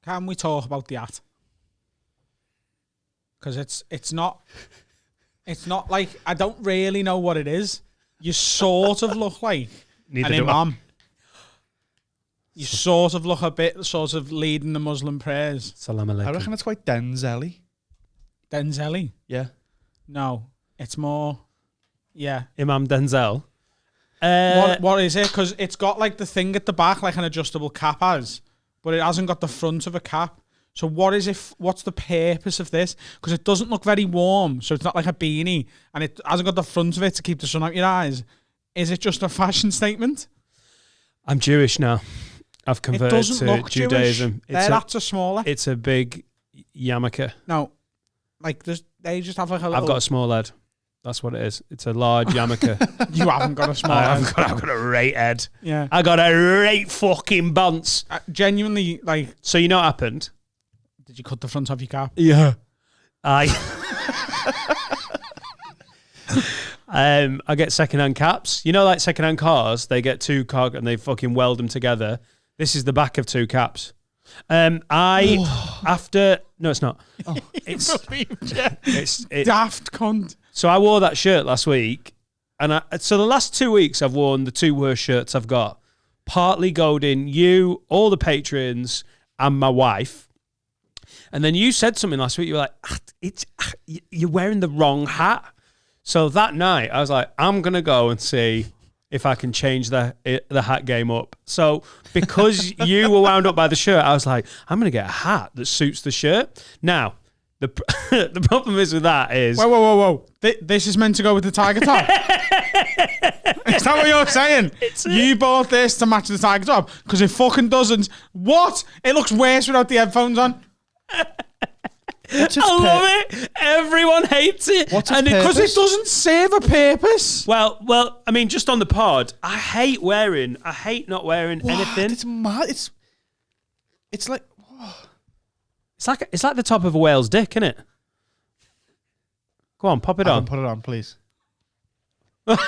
Can we talk about the hat? Because it's not like, I don't really know what it is. You sort of look like an imam. You sort of look a bit sort of leading the Muslim prayers. Salam alaikum. I reckon it's quite Denzel-y. Denzel-y? Yeah. No, it's more, yeah. Imam Denzel. What is it? Because it's got like the thing at the back, like an adjustable cap has, but it hasn't got the front of a cap. So what is it? What's the purpose of this? Because it doesn't look very warm, so it's not like a beanie, and it hasn't got the front of it to keep the sun out your eyes. Is it just a fashion statement? I'm Jewish now. I've converted to Judaism. That's a smaller. It's a big yarmulke. No, like they just have like a little... I've got a small head. That's what it is. It's a large yarmulke. You haven't got a small head. I've got a right head. Yeah. I got a right fucking bunce. Genuinely, like... So you know what happened? Did you cut the front of your cap? Yeah. I get second-hand caps. You know, like second-hand cars, they get two car and they fucking weld them together. This is the back of two caps. No, it's not. Oh. It's daft cunt. So I wore that shirt last week, and so the last 2 weeks I've worn the two worst shirts I've got. Partly goading you, all the patrons, and my wife. And then you said something last week. You were like, you're wearing the wrong hat. So that night, I was like, I'm going to go and see if I can change the hat game up. So because you were wound up by the shirt, I was like, I'm going to get a hat that suits the shirt. Now, the problem is with that is... Whoa. This is meant to go with the tiger top? Is that what you're saying? You bought this to match the tiger top? Because it fucking doesn't. What? It looks worse without the headphones on. I love it. Everyone hates it. What's its purpose? Because it doesn't serve a purpose. Well, I mean, just on the pod, I hate not wearing anything. It's mad. It's like... It's like the top of a whale's dick, isn't it? Go on, pop it on. Put it on, please. What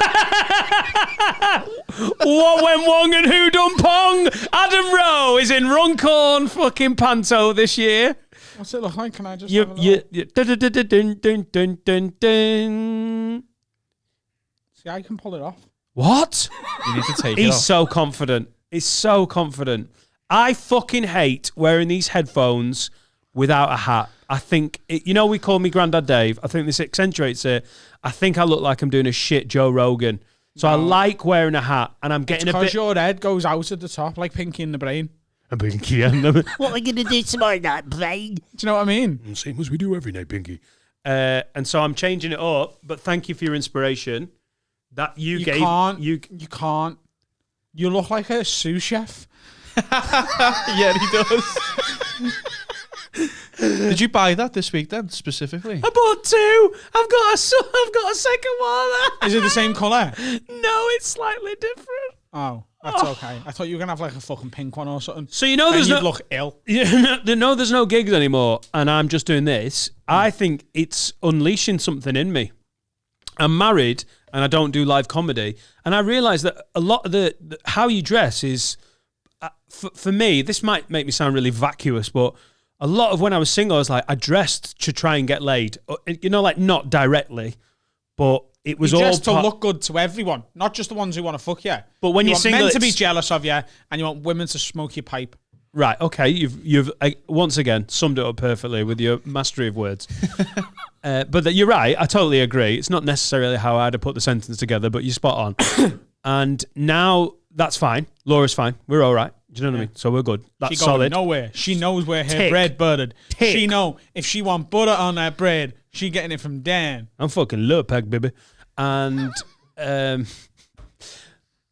went wrong and who done pong? Adam Rowe is in Runcorn fucking Panto this year. What's it look like? Can I just have a look? See, I can pull it off. What? You need to take it off. He's so confident. He's so confident. I fucking hate wearing these headphones without a hat. I think, we call me Grandad Dave. I think this accentuates it. I think I look like I'm doing a shit Joe Rogan. So I like wearing a hat, and I'm getting a bit... because your head goes out at the top, like Pinky in the Brain. Pinky in the Brain. What are we going to do tomorrow night, Brain? Do you know what I mean? Same as we do every night, Pinky. And so I'm changing it up, but thank you for your inspiration. That you gave... You can't. You look like a sous chef. Yeah, he does. Did you buy that this week then, specifically? I bought two. I've got a second one. Is it the same colour? No, it's slightly different. Oh, that's okay. I thought you were going to have like a fucking pink one or something. So there's no... look ill. There's no gigs anymore, and I'm just doing this. I think it's unleashing something in me. I'm married, and I don't do live comedy. And I realise that a lot of the how you dress is, for me, this might make me sound really vacuous, but... a lot of when I was single, I was like, I dressed to try and get laid. Like not directly, but it was all just to look good to everyone, not just the ones who want to fuck you. But when you're single, meant to be jealous of you, and you want women to smoke your pipe. Right? Okay, you've once again summed it up perfectly with your mastery of words. But you're right. I totally agree. It's not necessarily how I'd have put the sentence together, but you're spot on. And now that's fine. Laura's fine. We're all right. Do you know what I mean? So we're good. That's solid. Nowhere. She knows where her bread buttered. She know if she want butter on that bread, she getting it from Dan. I'm fucking low pack, baby. And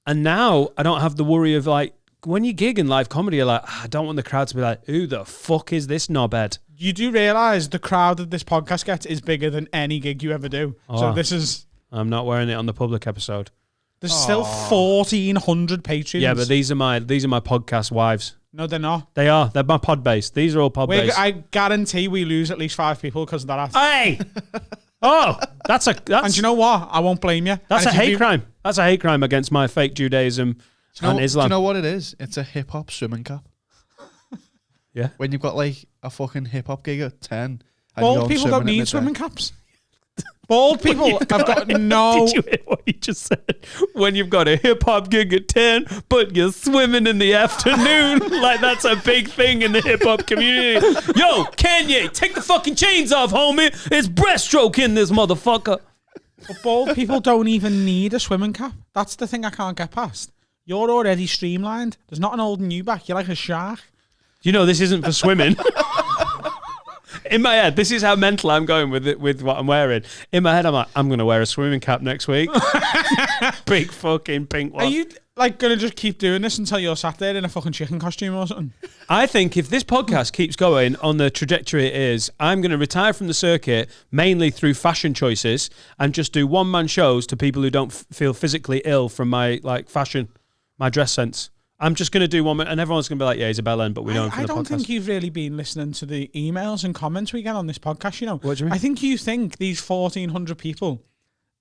now I don't have the worry of like when you gig in live comedy, you're like, I don't want the crowd to be like, who the fuck is this knobhead? You do realise the crowd that this podcast gets is bigger than any gig you ever do. Oh, so this is... I'm not wearing it on the public episode. There's still 1,400 patrons. Yeah, but these are my podcast wives. No, they're not. They are. They're my pod base. These are all pod base. I guarantee we lose at least 5 people because of that. Hey! That's... And you know what? I won't blame you. That's a hate crime. That's a hate crime against my fake Judaism and Islam. Do you know what it is? It's a hip-hop swimming cap. Yeah. When you've got like a fucking hip hop gig at 10. and you're Bald going people swimming don't at need midday. swimming caps. Bald people have got no. Did you hear what he just said? When you've got a hip hop gig at 10, but you're swimming in the afternoon, like that's a big thing in the hip hop community. Yo, Kanye, take the fucking chains off, homie. It's breaststroke in this motherfucker. But bald people don't even need a swimming cap. That's the thing I can't get past. You're already streamlined. There's nothing holding you back. You're like a shark. You know this isn't for swimming. In my head, this is how mental I'm going with it, with what I'm wearing. In my head, I'm like, I'm going to wear a swimming cap next week. Big fucking pink one. Are you like going to just keep doing this until you're sat there in a fucking chicken costume or something? I think if this podcast keeps going on the trajectory it is, I'm going to retire from the circuit mainly through fashion choices and just do one-man shows to people who don't feel physically ill from my like fashion, my dress sense. I'm just going to do one, and everyone's going to be like, yeah, he's a bellend, but we know him from I the don't podcast. think you've really been listening to the emails and comments we get on this podcast, you know. What do you mean? I think you think these 1,400 people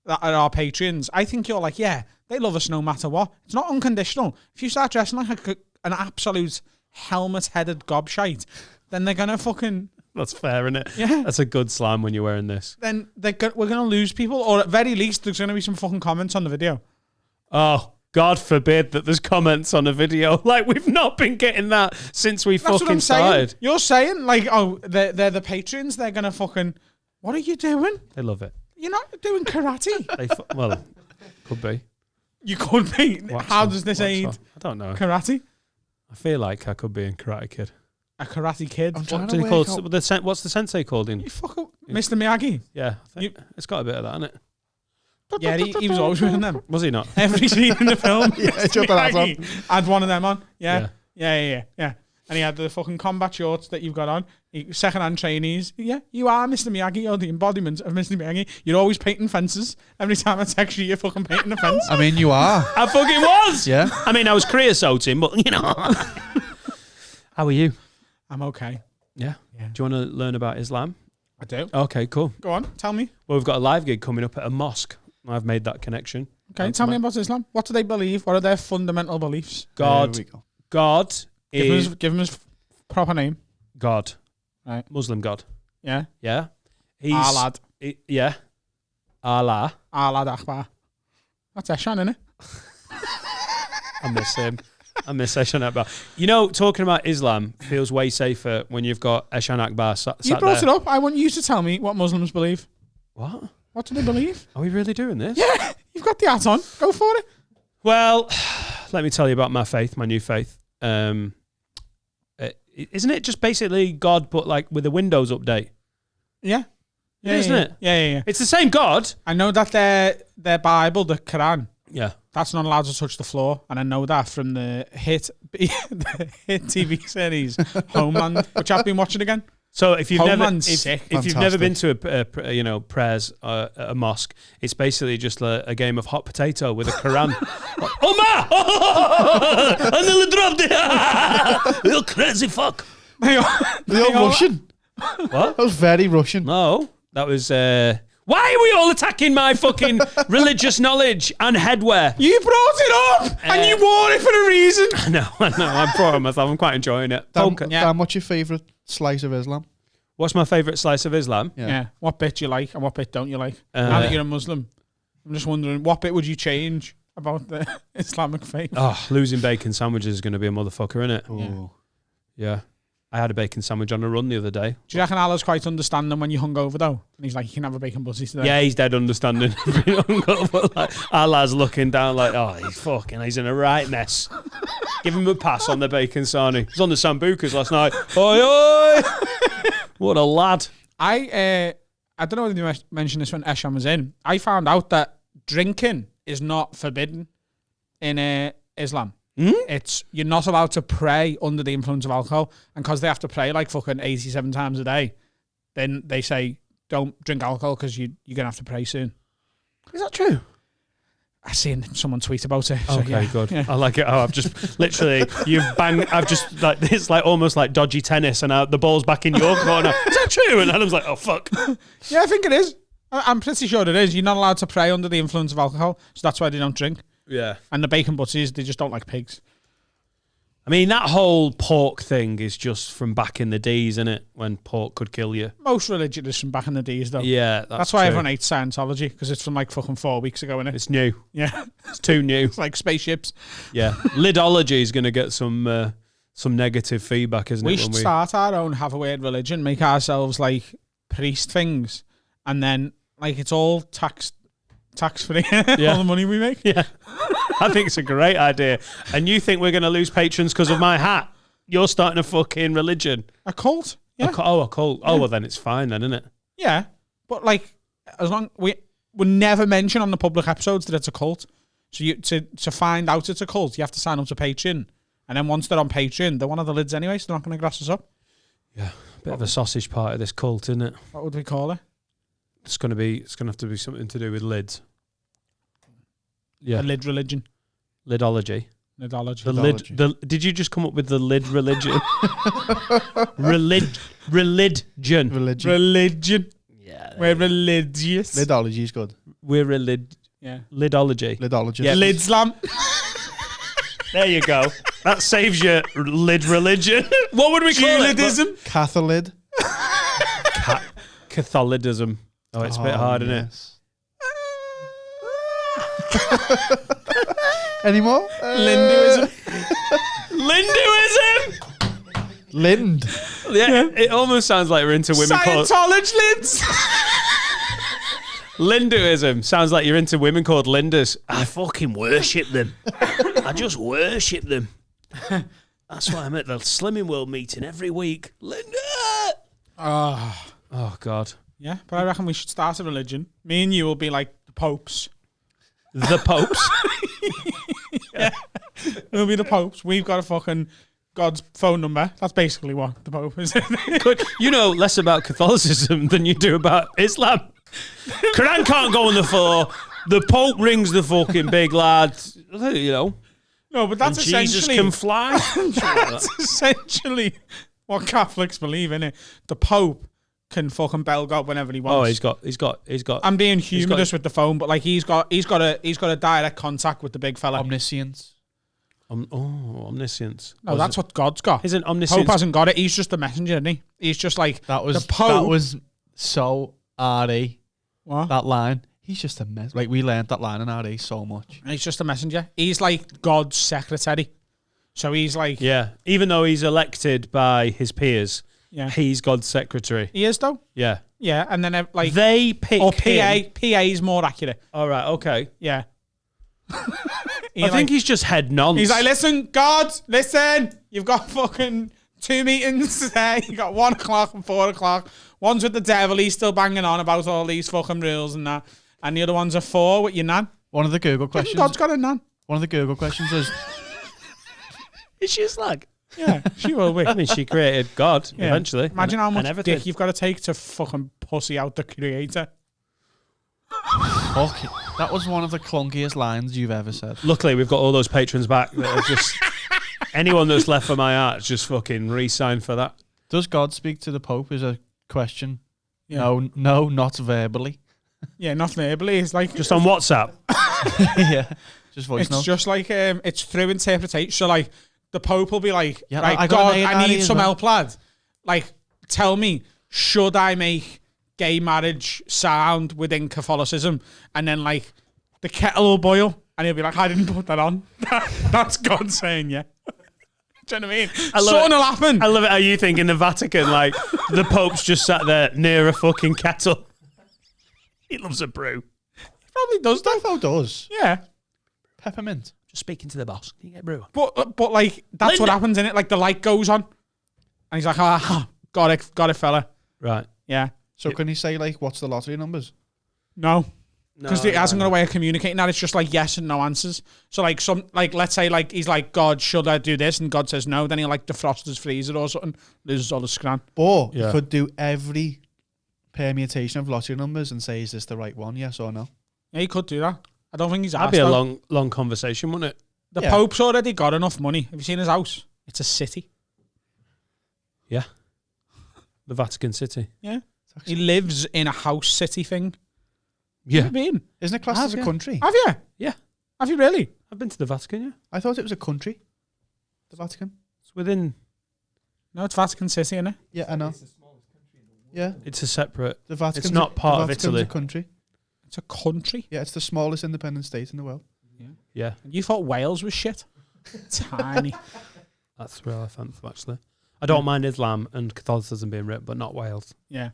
that are our patrons, I think you're like, yeah, they love us no matter what. It's not unconditional. If you start dressing like an absolute helmet-headed gobshite, then they're going to fucking... That's fair, isn't it? Yeah. That's a good slam when you're wearing this. Then we're going to lose people, or at very least, there's going to be some fucking comments on the video. Oh, God forbid that there's comments on a video. Like, we've not been getting that since we That's what fucking I'm saying. started. You're saying, like, oh, they're the patrons, they're going to fucking... What are you doing? They love it. You're not doing karate. Well, could be. You could be. Wax How on, does this wax aid on. I don't know. karate? I feel like I could be in Karate Kid. A karate kid? I'm trying What to do they work call out- what's the sensei called in? You fucking... Mr. Miyagi? Yeah, I think it's got a bit of that, hasn't it? Yeah, he was always wearing them. Was he not? Every scene in the film. Yeah, jump that on. Had one of them on. Yeah. Yeah. And he had the fucking combat shorts that you've got on. Second-hand trainees. Yeah, you are Mr. Miyagi. You're the embodiment of Mr. Miyagi. You're always painting fences. Every time I text you, you're fucking painting a fence. I mean, you are. I fucking was! Yeah. I mean, I was creosoting, but, you know. How are you? I'm okay. Yeah. Yeah. Do you want to learn about Islam? I do. Okay, cool. Go on, tell me. Well, we've got a live gig coming up at a mosque. I've made that connection. Okay, tell me about Islam. What do they believe? What are their fundamental beliefs? God There we go. is Give him his proper name. God. Right. Muslim God. Yeah. Yeah. He's Allah. yeah. Allah. Allah Akbar. That's Eshan, innit? I miss him. I miss Eshan Akbar. You know, talking about Islam feels way safer when you've got Eshan Akbar sat You brought there. it up. I want you to tell me what Muslims believe. What? What do they believe? Are we really doing this? Yeah, you've got the hat on. Go for it. Well, let me tell you about my faith, my new faith. Isn't it just basically God, but like with a Windows update? Yeah. Isn't it? Yeah. It's the same God. I know that their Bible, the Quran, Yeah. that's not allowed to touch the floor, and I know that from the hit TV series Homeland, which I've been watching again. So if you've Homeland's never, sick. if you've never been to a prayers at a mosque, it's basically just a game of hot potato with a Quran. Oh ma! I nearly dropped it. You crazy fuck. They all Russian. What? That was very Russian. No, that was. Why are we all attacking my fucking religious knowledge and headwear? You brought it up, and you wore it for a reason. I know. I'm proud of myself. I'm quite enjoying it. Dan, Okay. Yeah. Dan, what's your favourite slice of Islam? What's my favourite slice of Islam? Yeah. What bit you like and what bit don't you like? Now that you're a Muslim, I'm just wondering, what bit would you change about the Islamic faith? Oh, losing bacon sandwiches is going to be a motherfucker, isn't it? Oh. Yeah. I had a bacon sandwich on a run the other day. Do you reckon Allah's quite understanding when you're hungover though? And he's like, you can have a bacon butty today. Yeah, he's dead understanding. Like, Allah's looking down like, oh, he's in a right mess. Give him a pass on the bacon sarnie. He's on the Sambucas last night. Oi, oi! What a lad. I don't know whether you mentioned this when Eshan was in. I found out that drinking is not forbidden in Islam. It's you're not allowed to pray under the influence of alcohol, and because they have to pray like fucking 87 times a day, then they say don't drink alcohol because you're gonna have to pray soon. Is that true? I seen someone tweet about it. So Okay, yeah. good. Yeah. I like it. Oh, I've just literally I've just like it's like almost like dodgy tennis, and the ball's back in your corner. Is that true? And Adam's like, oh fuck. Yeah, I think it is. I'm pretty sure it is. You're not allowed to pray under the influence of alcohol, so that's why they don't drink. Yeah. And the bacon butties, they just don't like pigs. I mean, that whole pork thing is just from back in the days, isn't it? When pork could kill you. Most religion is from back in the days, though. Yeah, That's why everyone hates Scientology, because it's from like fucking 4 weeks ago, innit? It's new. Yeah. It's too new. It's like spaceships. Yeah. Lidology is going to get some negative feedback, isn't We it? should start our own have a weird religion, make ourselves like priest things, and then like it's all tax free. All the money we make. Yeah. I think it's a great idea. And you think we're going to lose patrons because of my hat? You're starting a fucking religion. A cult? Yeah. A cult. Oh, well, then it's fine then, isn't it? Yeah. But like, as long we never mention on the public episodes that it's a cult. So you to find out it's a cult, you have to sign up to Patreon. And then once they're on Patreon, they're one of the lids anyway, so they're not going to grass us up. Yeah. Bit of a sausage part of this cult, isn't it? What would we call it? It's going to have to be something to do with lids. Yeah. A lid religion. Lidology. Lidology. Did you just come up with the lid religion? Religion. Religion. Yeah. We're religious. Lidology is good. We're Yeah. lidology. Lidologist. Yeah. Lid slam. There you go. That saves your lid religion. What would we call it? Julidism. Catholid. Catholicism. Oh, it's a bit hard, isn't it? Any more? Linduism. Linduism. Lind. Yeah, it almost sounds like we're into women called Scientology lids. Linduism. Sounds like you're into women called Lindas. I fucking worship them. I just worship them. That's why I'm at the Slimming World meeting every week. Linda. Oh God. Yeah, but I reckon we should start a religion. Me and you will be like the popes. The popes. We'll be the popes. We've got a fucking God's phone number. That's basically what the pope is. Good. You know less about Catholicism than you do about Islam. Quran can't go on the floor. The Pope rings the fucking big lad. You know. No, but that's And Jesus essentially can fly. that's essentially what Catholics believe, innit? The Pope can fucking bell God whenever he wants. Oh, he's got. I'm being humorous with the phone, but like he's got a direct contact with the big fella. Omniscience. Omniscience. No, that's what God's got. Isn't omniscience? Pope hasn't got it. He's just a messenger, isn't he? He's just like That was the Pope. that was so RE. What? That line. He's just a mess. Like we learned that line in RE so much. He's just a messenger. He's like God's secretary. So he's like Yeah. Even though he's elected by his peers, yeah. he's God's secretary. He is though. Yeah. Yeah, and then like They pick or PA. him. PA is more accurate. All right. Okay. Yeah. I think he's just head nonce. He's like, listen, God, listen. You've got fucking 2 meetings today. You got 1 o'clock and 4 o'clock. One's with the devil. He's still banging on about all these fucking rules and that. And the other one's a 4 with your nan. One of the Google questions. God's got a nan. One of the Google questions is Is she a slag? Yeah, she will be. I mean, she created God Yeah. eventually. Imagine how and much everything. dick you've got to take to fucking pussy out the creator. fuck it. That was one of the clunkiest lines you've ever said. Luckily, we've got all those patrons back. That are just anyone that's left for my art, just fucking re-sign for that. Does God speak to the Pope is a question. Yeah. No, not verbally. Yeah, not verbally. It's like Just on WhatsApp. Yeah. Just voice it's note. just like it's through interpretation. So like the Pope will be like, Yeah, right, I got God, an A I and need R some as well. help, lad. Like, tell me, should I make gay marriage sound within Catholicism? And then like the kettle will boil, and he'll be like, I didn't put that on. That's God saying, yeah. Do you know what I mean? Something will happen. I love it how you think in the Vatican, like, the Pope's just sat there near a fucking kettle. He loves a brew. Probably does that. Defo does. Yeah. Peppermint. Just speaking to the boss. Can you get a brew? But like, that's what Linda. happens in it. Like, the light goes on. And he's like, got it, fella. Right. Yeah. So can he say like, what's the lottery numbers? No. Because it hasn't got a no. way of communicating that. It's just like yes and no answers. So like let's say like he's like, God, should I do this? And God says no. Then he'll like defrost his freezer or something. Loses all the scran. Or Yeah. you could do every permutation of lottery numbers and say, is this the right one? Yes or no? Yeah, he could do that. I don't think he's That'd asked. be a though. long conversation, wouldn't it? The Yeah. Pope's already got enough money. Have you seen his house? It's a city. Yeah. The Vatican City. Yeah. He lives in a house city thing. Yeah. Have you been? Isn't it classed Have as a you? country? Have you? Yeah. Have you really? I've been to the Vatican, yeah. I thought it was a country. The Vatican. It's within. No, it's Vatican City, isn't it? Yeah, I know. Yeah, It's a separate. the Vatican. It's not part of Vatican's Italy. a country. It's a country. Yeah, it's the smallest independent state in the world. Yeah, You thought Wales was shit? Tiny. that's real offensive, actually. I don't mind Islam and Catholicism being ripped, but not Wales. Yeah.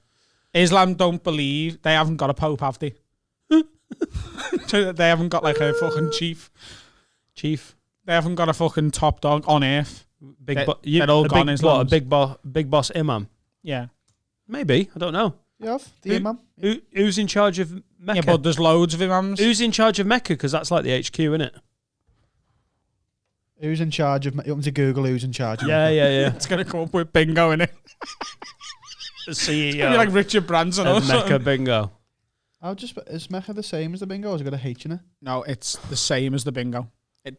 Islam don't believe they haven't got a pope, have they? They haven't got like a fucking chief. They haven't got a fucking top dog on earth. They're all gone. What, a big boss imam? Yeah. Maybe, I don't know. You have the imam. Who's in charge of Mecca? Yeah, but there's loads of imams. Who's in charge of Mecca? Because that's like the HQ, isn't it? Who's in charge of? You want me to Google who's in charge? Of Yeah. It's gonna come up with bingo in it. The It's CEO gonna be like Richard Branson or of Mecca something. Bingo. Is Mecca the same as the bingo? Or has it got a H in it? No, it's the same as the bingo.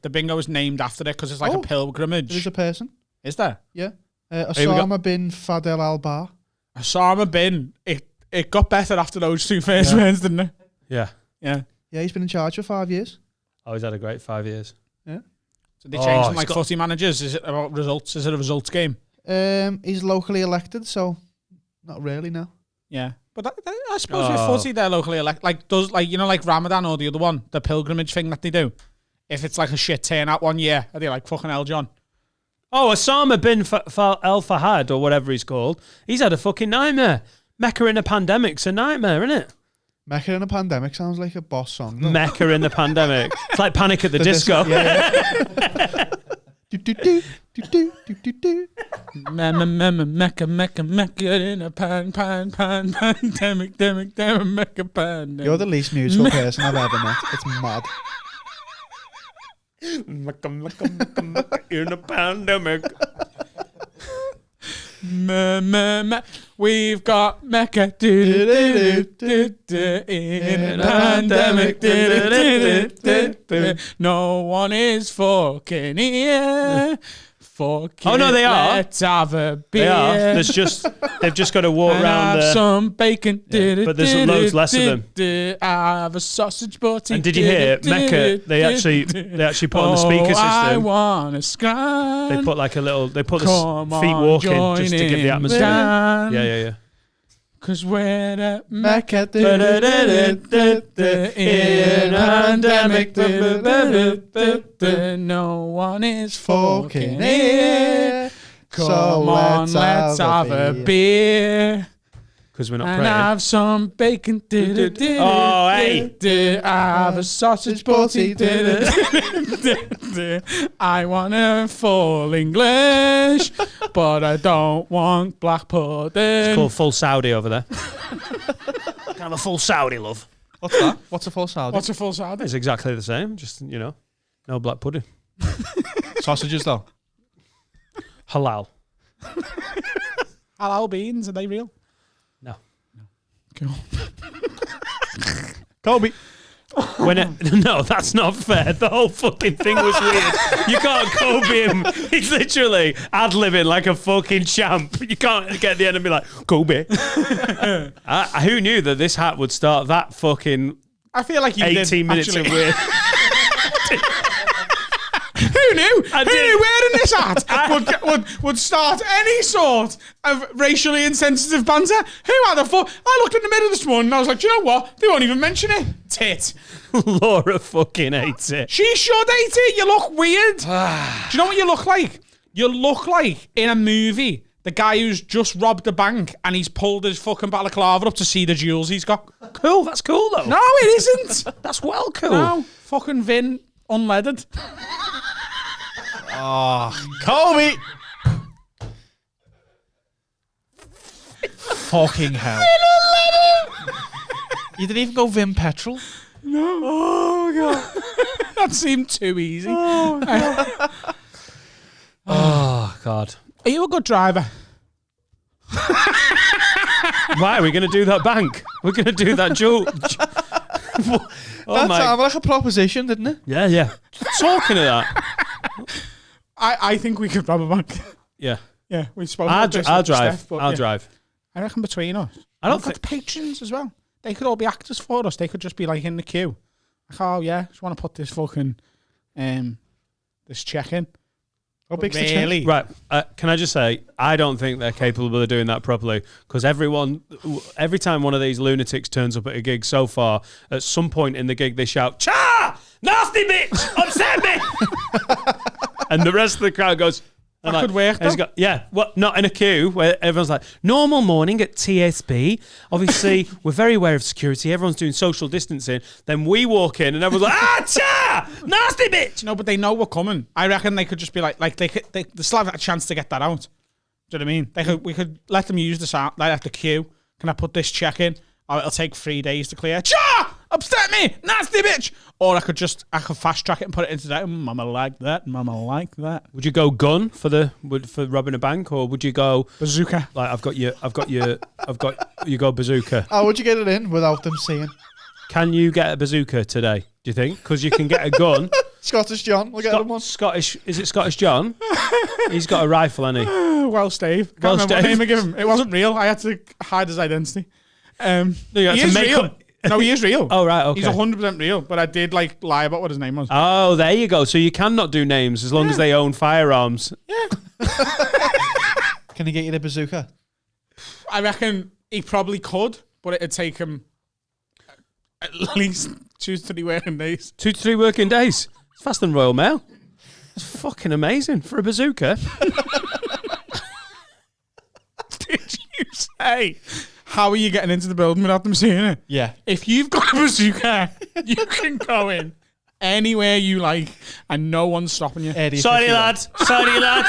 The bingo is named after it because it's like Oh, a pilgrimage. There is a person. Is there? Yeah. we go. Osama bin Fadel al-Bar. Osama bin. It got better after those two first words, didn't it? Yeah. Yeah. Yeah, he's been in charge for 5 years. Oh, he's had a great 5 years. So they changed from he's like got- footy managers. Is it about results? Is it a results game? He's locally elected, so not really now. Yeah. But I suppose with Oh. footy, they're locally elected. Like Ramadan or the other one, the pilgrimage thing that they do. If it's like a shit turnout one year, are they like fucking hell, John? Oh, Osama bin El Fahad, or whatever he's called. He's had a fucking nightmare. Mecca in a pandemic's a nightmare, isn't it? Mecca in a Pandemic sounds like a boss song. though. Mecca in the pandemic. It's like Panic at the Disco. Yeah. Do, do, do, do, do, do, do, do. Mecca in a pandemic, Mecca pandemic. You're the least musical person I've ever met. It's mad. Mecca in a pandemic. We've got Mecca in a pandemic. No one is fucking here. Fucking Oh, no, they are. Let's have a beer. They are. They've just got to walk And around have some bacon. Yeah, but there's loads less of them. Have a sausage butty. And did you hear Mecca? They actually put on the speaker I system. wanna scram. They put like a little. They put the Come feet on, walking join just to give the in, atmosphere. Dan. Yeah. Cause we're at Mecca. in a pandemic. No one is fucking here. Come on, let's have a beer. Because we're not And praying. have some bacon. Oh, hey. Have a sausage butty. I want to full English, but I don't want black pudding. It's called full Saudi over there. Can I have a full Saudi, love? What's that? What's a full salad? What's a full salad? It's exactly the same. Just no black pudding. Sausages, though. Halal. Halal beans, are they real? No. Cool. Kobe. No, that's not fair. The whole fucking thing was weird. You can't Kobe him. He's literally ad-libbing like a fucking champ. You can't get the end and be like, Kobe. Who knew that this hat would start that fucking I feel like you 18 did, minutes actually. of weird? Who knew? Who did. knew wearing this hat would start any sort of racially insensitive banter? Who had the fuck? I looked in the mirror this morning and I was like, do you know what? They won't even mention it. Tit. Laura fucking hates it. She should hate it. You look weird. Do you know what you look like? You look like in a movie the guy who's just robbed a bank and he's pulled his fucking balaclava up to see the jewels he's got. Cool, that's cool though. No, it isn't. That's well cool. No, fucking Vin unleaded. Kobe. Fucking hell. You didn't even go Vim Petrol. No. Oh, God. That seemed too easy. Oh, God. Are you a good driver? Why are we going to do that bank? We're going to do that jewel. Oh That my. sounded like a proposition, didn't it? Yeah. Talking of that. I think we could rob a bank. Yeah. Yeah, we spoke I'll about this with drive. Steph, but I'll yeah. drive. I reckon between us. I don't We've got patrons as well. They could all be actors for us. They could just be like in the queue. Like, oh yeah, just want to put this fucking this check in. How big's the chest? Really? Right. Can I just say, I don't think they're capable of doing that properly because every time one of these lunatics turns up at a gig so far, at some point in the gig they shout, "Cha! Nasty bitch! Upset me!" And the rest of the crowd goes, That could work, and he's though. got, yeah, well, not in a queue where everyone's like, normal morning at TSB. Obviously, we're very aware of security. Everyone's doing social distancing. Then we walk in and everyone's like, ah, cha! Nasty bitch! No, but they know we're coming. I reckon they could just be like they still have a chance to get that out. Do you know what I mean? We could let them use the sound, like at the queue. Can I put this check in? Or it'll take 3 days to clear. Cha! Upset me! Nasty bitch! Or I could fast track it and put it into that. Mama like that. Mama like that. Would you go gun for robbing a bank, or would you go Bazooka. like you go bazooka? How would you get it in without them seeing? Can you get a bazooka today? Do you think? Because you can get a gun. Scottish John, we'll get him one. Scottish, is it Scottish John? He's got a rifle, hasn't he? Well, Steve. Can't Well, remember what Steve. name I gave him. It wasn't real. I had to hide his identity. You had He to is make real. up- No, he is real. Oh, right, okay. He's 100% real. But I did lie about what his name was. Oh, there you go. So you cannot do names as long as they own firearms. Can he get you the bazooka? I reckon he probably could, but it'd take him at least 2 to 3 working days. 2 to 3 working days. It's faster than Royal Mail. It's fucking amazing for a bazooka. Did you say? How are you getting into the building without them seeing it? Yeah. If you've got a bazooka, you can go in anywhere you like, and no one's stopping you. Area Sorry, 51. lad. Sorry, lad.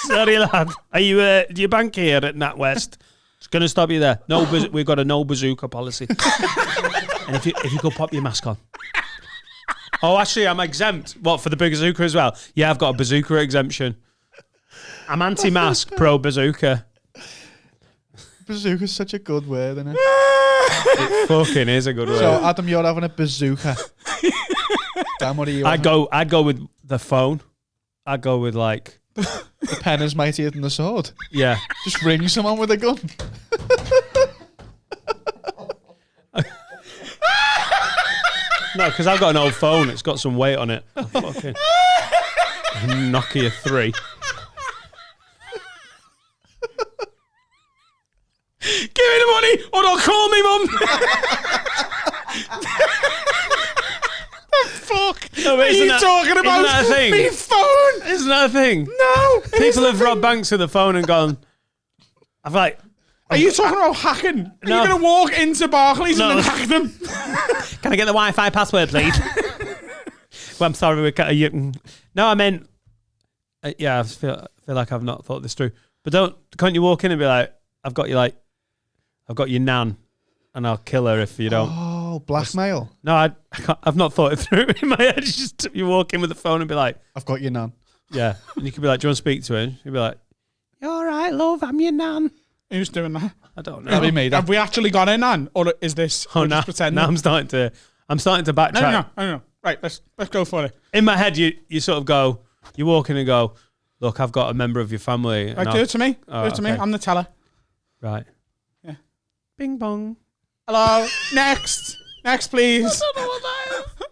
Sorry, lad. Are you? Do you bank here at NatWest? It's going to stop you there. No, we've got a no bazooka policy. And if you could pop your mask on. Oh, actually, I'm exempt. What, for the bazooka as well? Yeah, I've got a bazooka exemption. I'm anti-mask, pro-bazooka. Bazooka's such a good word, isn't it? It fucking is a good word. So, Adam, you're having a bazooka. Dan, what are you I'd having? go with the phone. I'd go with The pen is mightier than the sword. yeah. Just ring someone with a gun. No, because I've got an old phone. It's got some weight on it. A fucking Nokia 3. Give me the money, or don't call me, mum. Fuck. No, but What are isn't you that- talking about? isn't that a thing? Me phone. Isn't that a thing? No. People have robbed banks with the phone and gone. I've Are you talking about hacking? Are No. you going to walk into Barclays No. and then hack them? Can I get the Wi-Fi password, please? Well, I'm sorry. No, I meant. Yeah, I feel like I've not thought this through. But can't you walk in and be like, I've got your nan, and I'll kill her if you don't. Oh, blackmail. No, I've not thought it through in my head. It's just you walk in with the phone and be like, I've got your nan. yeah. And you could be like, do you want to speak to her? You'd be like, you all right, love? I'm your nan. Who's doing that? I don't know. That'd be me. Have we actually got in, Nan? Or is this Oh, we're no. just pretending? Now I'm starting to backtrack. No. Right, let's go for it. In my head, you sort of go, you walk in and go, look, I've got a member of your family. and Right, I'll- do it to me. Oh, Do it to me. okay. I'm the teller. Right. Yeah. Bing bong. Hello. Next, please.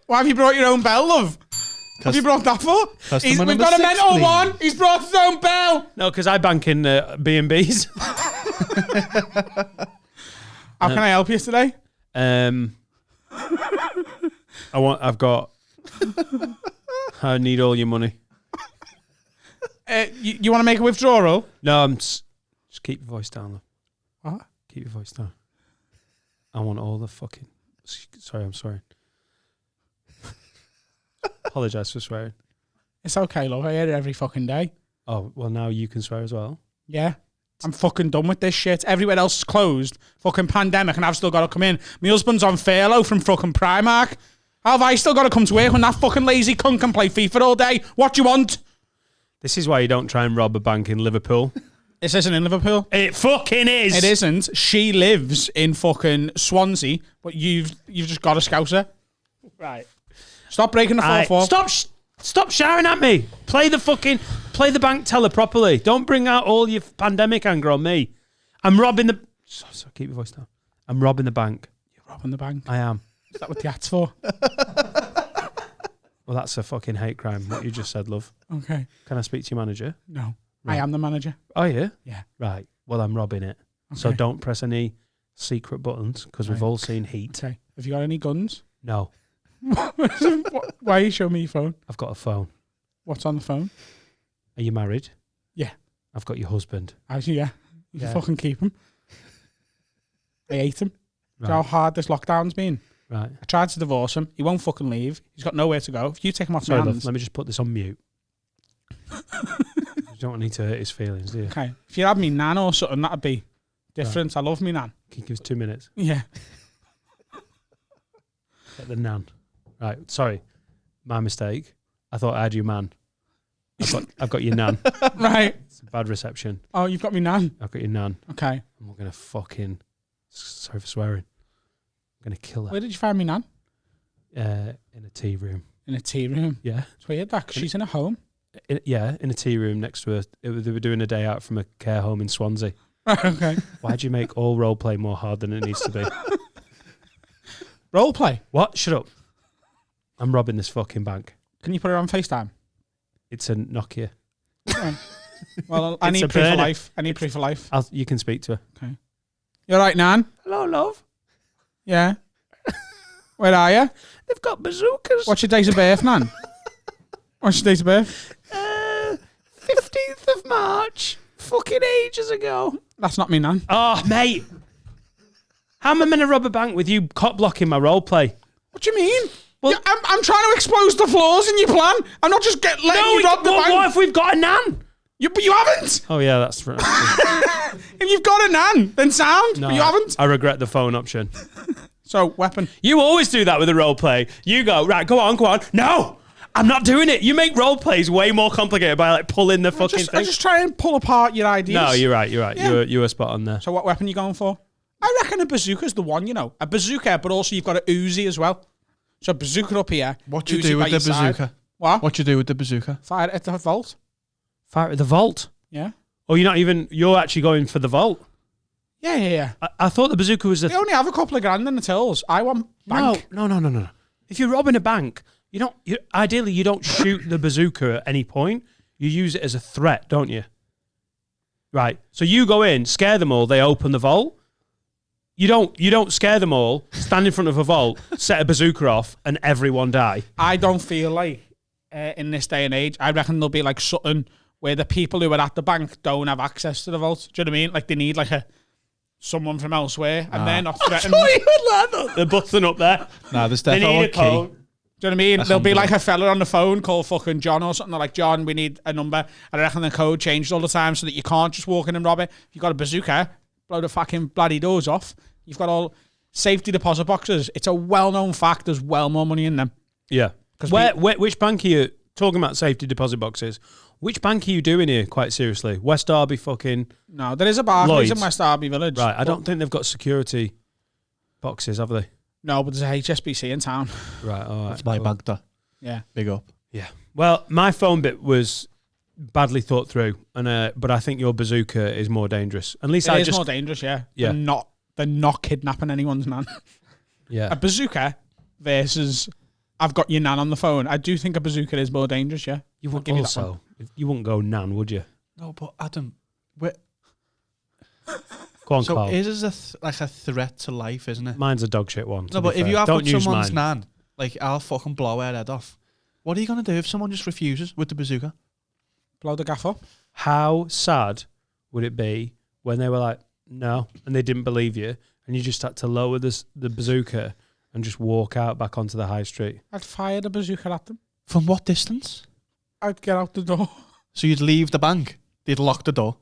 Why have you brought your own bell, love? Have you brought that for? Customer We've number got a 6, mental please. one. He's brought his own bell. No, because I bank in B&B's. How can I help you today? I need all your money. You want to make a withdrawal? No, just keep your voice down, love. What? Keep your voice down. I want all the fucking... Sorry, I'm sorry. Apologise for swearing. It's okay, love. I hear it every fucking day. Oh, well, now you can swear as well. Yeah. I'm fucking done with this shit. Everywhere else is closed. Fucking pandemic, and I've still got to come in. My husband's on furlough from fucking Primark. How have I still got to come to work when that fucking lazy cunt can play FIFA all day? What do you want? This is why you don't try and rob a bank in Liverpool. This isn't in Liverpool. It fucking is. It isn't. She lives in fucking Swansea, but you've just got a scouser. Right. Stop breaking the fourth wall. Stop shouting at me. Play the bank teller properly. Don't bring out all your pandemic anger on me. I'm robbing the... So keep your voice down. I'm robbing the bank. You're robbing the bank. I am. Is that what the hat's for? Well, that's a fucking hate crime, what you just said, love. Okay. Can I speak to your manager? No. Right. I am the manager. Oh, yeah? Yeah. Right. Well, I'm robbing it. So Okay. don't press any secret buttons because we've Right. all seen Heat. Okay. Have you got any guns? No, Why are you showing me your phone? I've got a phone. What's on the phone? Are you married? Yeah. I've got your husband. Yeah. You Yeah. can fucking keep him. I hate him. Do you know how Right. hard this lockdown's been? Right. I tried to divorce him. He won't fucking leave. He's got nowhere to go. If you take him off Sorry, my love. hands. Let me just put this on mute. You don't need to hurt his feelings, do you? Okay. If you had me nan or something, that'd be different. I love me nan. Can you give us 2 minutes? Yeah. Get the nan. Right. Sorry. My mistake. I thought I had you man. I've got your nan. Right. It's a bad reception. Oh, you've got me nan. I've got your nan. Okay. I'm going to fucking... Sorry for swearing. I'm going to kill her Where did you find me nan? in a tea room. In a tea room. Yeah. It's weird that 'cause she's in a home. In a tea room next to her. They were doing a day out from a care home in Swansea. Okay. Why'd you make all role play more hard than it needs to be? Role play. What? Shut up. I'm robbing this fucking bank. Can you put her on FaceTime? It's a Nokia. Well, I It's need a proof of burner. life. I need proof of life. You can speak to her. You're right, nan? Hello, love. Yeah. Where are you? They've got bazookas. What's your date of birth, nan? What's your date of birth? 15th of March. Fucking ages ago. That's not me, nan. Oh, mate. How am I meant to rob a bank with you cop blocking my role play? What do you mean? Well- Yeah, I'm trying to expose the flaws in your plan. I'm not just letting you rob the bank. What if we've got a nan? But you haven't. Oh, yeah, that's right. If you've got a nan, then sound. No, But you haven't. I regret the phone option. So, weapon. You always do that with a role play. You go, right, go on. No, I'm not doing it. You make role plays way more complicated by like pulling the fucking I thing. just try and pull apart your ideas. No, you're right. Yeah. You were spot on there. So what weapon you going for? I reckon a bazooka's the one, A bazooka, but also you've got a Uzi as well. So bazooka up here. What you Uzi do by with the your side. bazooka? What? What you do with the bazooka? Fire it at the vault. Fire at the vault. Yeah. Oh, you're actually going for the vault. Yeah. I thought the bazooka was They only have a couple of grand in the tills. I want bank. No. If you're robbing a bank, ideally you don't shoot the bazooka at any point. You use it as a threat, don't you? Right. So you go in, scare them all, they open the vault. You don't scare them all, stand in front of a vault, set a bazooka off, and everyone die. I don't feel like in this day and age, I reckon there'll be like something where the people who are at the bank don't have access to the vault. Do you know what I mean? Like they need like someone from elsewhere, and they're not threatened. They're busting up there. Nah, there's They definitely need a a key. code. Do you know what I mean? That's There'll be like unbelievable. a fella on the phone called fucking John or something. They're like, John, we need a number. And I reckon the code changed all the time so that you can't just walk in and rob it. If you've got a bazooka, blow the fucking bloody doors off. You've got all safety deposit boxes. It's a well-known fact there's well more money in them. Yeah. 'Cause Which bank are you talking about? Safety deposit boxes. Which bank are you doing here? Quite seriously, West Derby, fucking No, there is a Barclays Lloyds. in West Derby Village. right. I but- don't think they've got security boxes, have they? No, but there's a HSBC in town. Right. All right. That's my cool. bank, though. Yeah. Big up. Yeah. Well, my phone bit was badly thought through, and but I think your bazooka is more dangerous. At least It is more dangerous, yeah. Yeah. They're not kidnapping anyone's nan. yeah. A bazooka versus I've got your nan on the phone. I do think a bazooka is more dangerous, yeah. You I'll wouldn't give you that one. also. You wouldn't go nan, would you? No, but Adam, Go on, so Carl. it is like a threat to life, isn't it? Mine's a dog shit one. No, to but be if fair. you have don't got use someone's mine. nan, like I'll fucking blow her head off. What are you gonna do if someone just refuses with the bazooka? Blow the gaff up. How sad would it be when they were like, no, and they didn't believe you, and you just had to lower the bazooka and just walk out back onto the high street? I'd fire the bazooka at them. From what distance? I'd get out the door. So you'd leave the bank. They'd lock the door.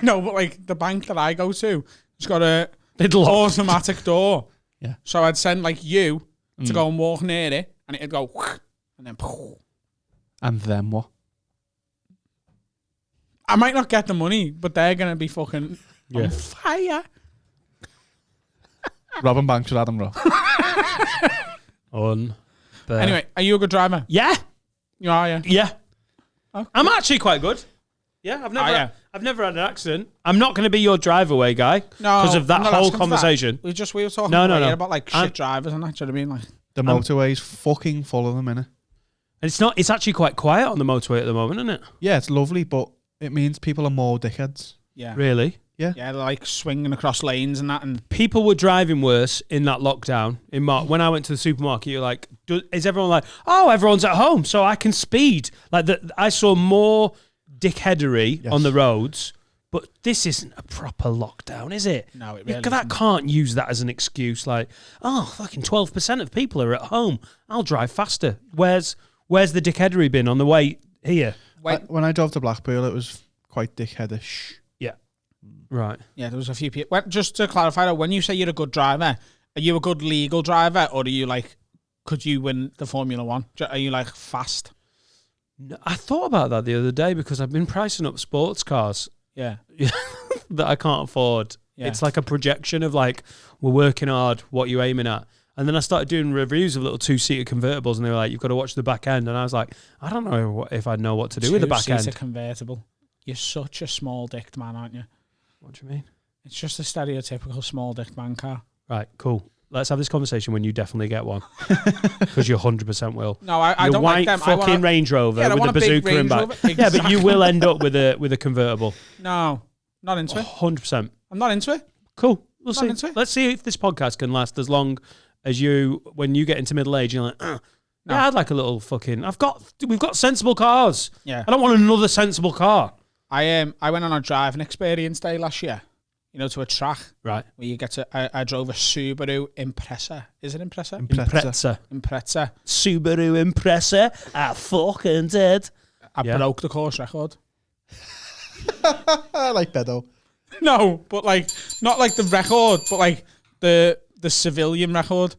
No, but like the bank that I go to, it's got a They'd lock. automatic door. Yeah. So I'd send like you to Mm. go and walk near it, and it'd go, and then. And then what? I might not get the money, but they're gonna be fucking Yeah. on fire. Robbing banks with Adam Rowe. Anyway, are you a good driver? Yeah. You are, yeah. Yeah. Okay. I'm actually quite good. Yeah, I've never, Oh, yeah. I've never had an accident. I'm not going to be your drive away guy No, because of that I'm not whole asking for that. conversation. We were talking No, about no. like shit I'm- drivers and that. Do you know what I mean? Like, The motorway's fucking full of them, innit? And it's actually quite quiet on the motorway at the moment, isn't it? Yeah, it's lovely, but it means people are more dickheads. Yeah. Really? Yeah, they're like swinging across lanes and that. And People were driving worse in that lockdown in March. When I went to the supermarket, you're like, is everyone like, oh, everyone's at home, so I can speed? Like I saw more dickheadery on the roads, but this isn't a proper lockdown, is it? No, it really that isn't. can't use that as an excuse. Like, oh, fucking 12% of people are at home. I'll drive faster. Where's the dickheadery been on the way here? When I drove to Blackpool, it was quite dickheadish. Yeah. Right. Yeah, there was a few people. Well, just to clarify, though, when you say you're a good driver, are you a good legal driver, or are you like, could you win the Formula One? Are you like fast? No, I thought about that the other day because I've been pricing up sports cars Yeah. that I can't afford. Yeah. It's like a projection of like, we're working hard, what you aiming at. And then I started doing reviews of little 2-seater convertibles, and they were like, you've got to watch the back end. And I was like, I don't know if I know what to do with the back end. Two-seater convertible. You're such a small-dicked man, aren't you? What do you mean? It's just a stereotypical small-dicked man car. Right, cool. Let's have this conversation when you definitely get one. Because you 100% will. No, I Your don't white like them. fucking Range Rover with a bazooka in back. Yeah, but you will end up with a convertible. No, not into it. 100%. I'm not into it. Cool. We'll Not see. into it. Let's see if this podcast can last as long as you, when you get into middle age, you're like, No. yeah, I'd like a little fucking, we've got sensible cars. Yeah. I don't want another sensible car. I went on a driving experience day last year, to a track Right. where you get to, I drove a Subaru Impreza. Is it Impreza? Impreza. Impreza. Subaru Impreza. I fucking did. I Yeah. broke the course record. I like Bedo. No, but like, not like the record, but like the civilian record.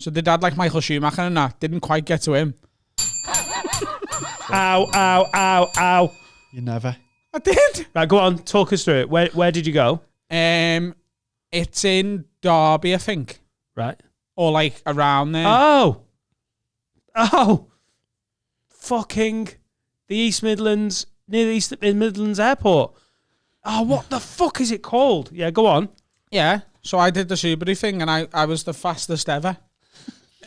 So they had like Michael Schumacher and that. Didn't quite get to him. Ow, ow, ow, ow. You never. I did. Right, go on. Talk us through it. Where did you go? It's in Derby, I think. Right. Or like around there. Oh. Fucking the East Midlands, near the East Midlands Airport. Oh, what the fuck is it called? Yeah, go on. Yeah. So I did the Subaru thing, and I was the fastest ever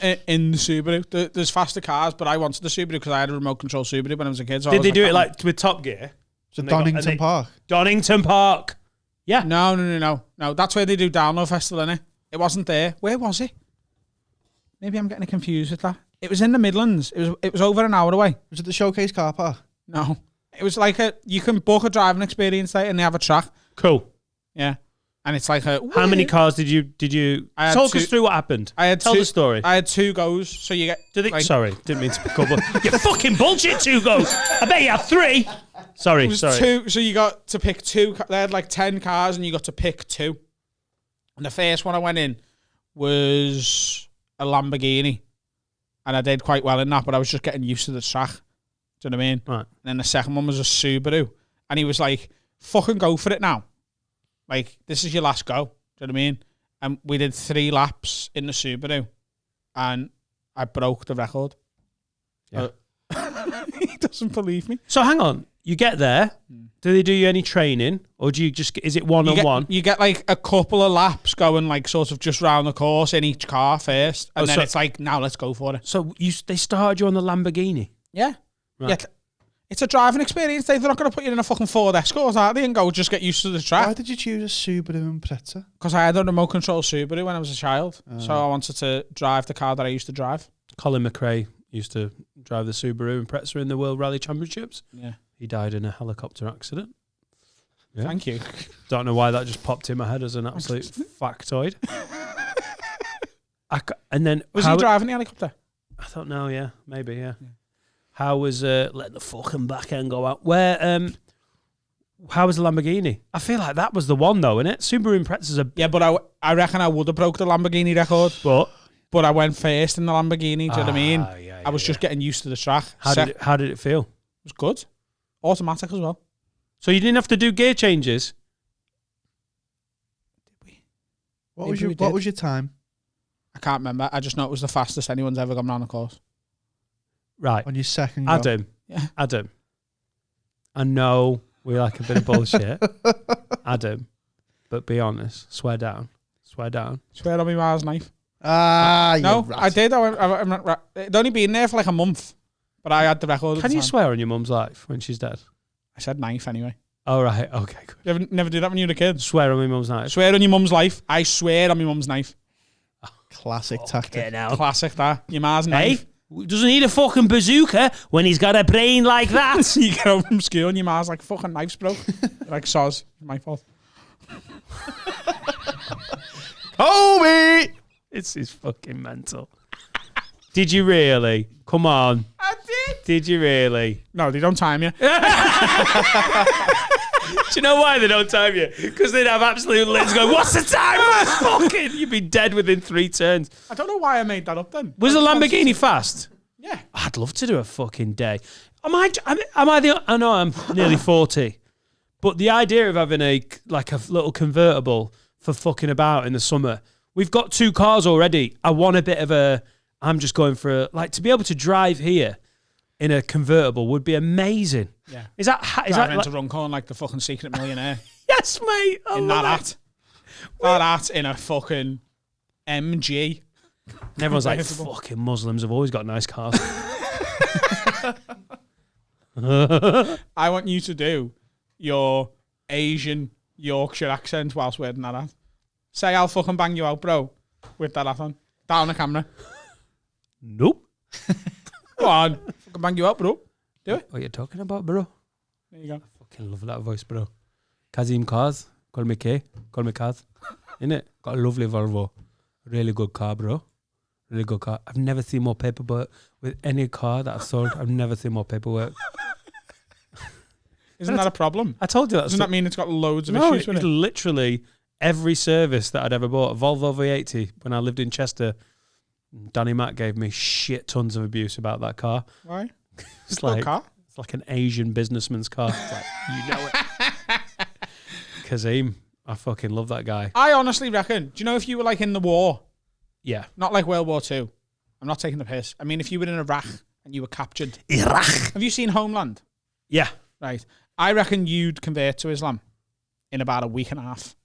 in the Subaru. There's faster cars, but I wanted the Subaru because I had a remote control Subaru when I was a kid. So Did they do it like with Top Gear? So And they got- Donington and they- Park. Donington Park. Yeah. No. That's where they do Download Festival, innit? It wasn't there. Where was it? Maybe I'm getting confused with that. It was in the Midlands. It was over an hour away. Was it the Showcase car park? No. It was like you can book a driving experience there and they have a track. Cool. Yeah. And it's like How many cars did you I had talk two- us through what happened? Tell the story. I had 2 goes. So you get like, Sorry, didn't mean to pick up. You fucking bullshit 2 goes. I bet you had 3. Sorry, it was sorry. 2, so you got to pick 2. They had like 10 cars and you got to pick 2. And the first one I went in was a Lamborghini. And I did quite well in that, but I was just getting used to the track. Do you know what I mean? Right. And then the second one was a Subaru. And he was like, fucking go for it now. Like, this is your last go. Do you know what I mean? And we did 3 laps in the Subaru. And I broke the record. Yeah. He doesn't believe me. So hang on. You get there. Do they do you any training, or do you just is it one-on-one? You get like a couple of laps going like sort of just round the course in each car first. And then so- it's like, now let's go for it. So they started you on the Lamborghini. Yeah. Right. Yeah. It's a driving experience. They're not going to put you in a fucking Ford Escort, are they? And go just get used to the Why track. did you choose a Subaru Impreza? Because I had a remote control Subaru when I was a child. So I wanted to drive the car that I used to drive. Colin McRae used to drive the Subaru Impreza in the World Rally Championships. Yeah. He died in a helicopter accident. Yeah. Thank you. Don't know why that just popped in my head as an absolute factoid. And then Was he driving the helicopter? I don't know. Yeah, maybe. Yeah. How was let the fucking back end go out? Where how was the Lamborghini? I feel like that was the one though, innit? Subaru Impreza's a Yeah, but I reckon I would have broke the Lamborghini record. But I went first in the Lamborghini. Do you know what I mean? Yeah, I was just getting used to the track. How did it feel? It was good. Automatic as well. So you didn't have to do gear changes? What Maybe we what did. was your time I can't remember. I just know it was the fastest anyone's ever gone round the course. Right. on your second go? Adam. Yeah. Adam. I know we like a bit of bullshit. Adam. But be honest. Swear down. Swear down. Swear on me Mars knife. Ah, No, you rat. I did. I went, it'd only been there for like a month But I had the record. Can you swear on your mum's life when she's dead? I said knife anyway. Oh, right. Okay, good. You ever, never do that when you were a kid? Swear on my mum's life. Swear on your mum's life. I swear on my mum's knife. Classic tactic. Classic that. Your ma's knife. Doesn't need a fucking bazooka when he's got a brain like that. You get home from school and your ma's like, fucking knife's broke. You're like, soz, my fault. Kobe! It's fucking mental. Did you really? Come on. I did. Did you really? No, they don't time you. Do you know why they don't time you? Because they'd have absolute lids going, what's the time? Fucking, you'd be dead within 3 turns. I don't know why I made that up then. Was the Lamborghini fast? Yeah. I'd love to do a fucking day. Am I I know I'm nearly 40, but the idea of having a little convertible for fucking about in the summer. We've got 2 cars already. I want a bit of I'm just going for to be able to drive here in a convertible would be amazing. Yeah. Is that into Runcorn like the fucking Secret Millionaire? Yes, mate. In that hat. That hat in a fucking MG. And everyone's like, fucking Muslims have always got nice cars. I want you to do your Asian Yorkshire accent whilst wearing that hat. Say, I'll fucking bang you out, bro, with that hat on. Down the camera. Nope. Go on. Fucking bang you out, bro. Do it. What are you talking about, bro? There you go. Fucking love that voice, bro. Kazim Cars. Call me K. Call me Kaz. Innit? Got a lovely Volvo. Really good car, bro. Really good car. I've never seen more paperwork with any car that I've sold. I've never seen more paperwork. Isn't that a problem? I told you that. Doesn't that mean it's got loads of No, issues with it's it? literally every service that I'd ever bought. A Volvo V80 when I lived in Chester. Danny Mac gave me shit tons of abuse about that car. Why? It's Good car. It's like an Asian businessman's car. It's like, you know it. Kazim, I fucking love that guy. I honestly reckon, do you know if you were like in the war, Yeah. not like World War II, I'm not taking the piss. I mean, if you were in Iraq and you were captured. Iraq. Have you seen Homeland? Yeah. Right. I reckon you'd convert to Islam in about a week and a half.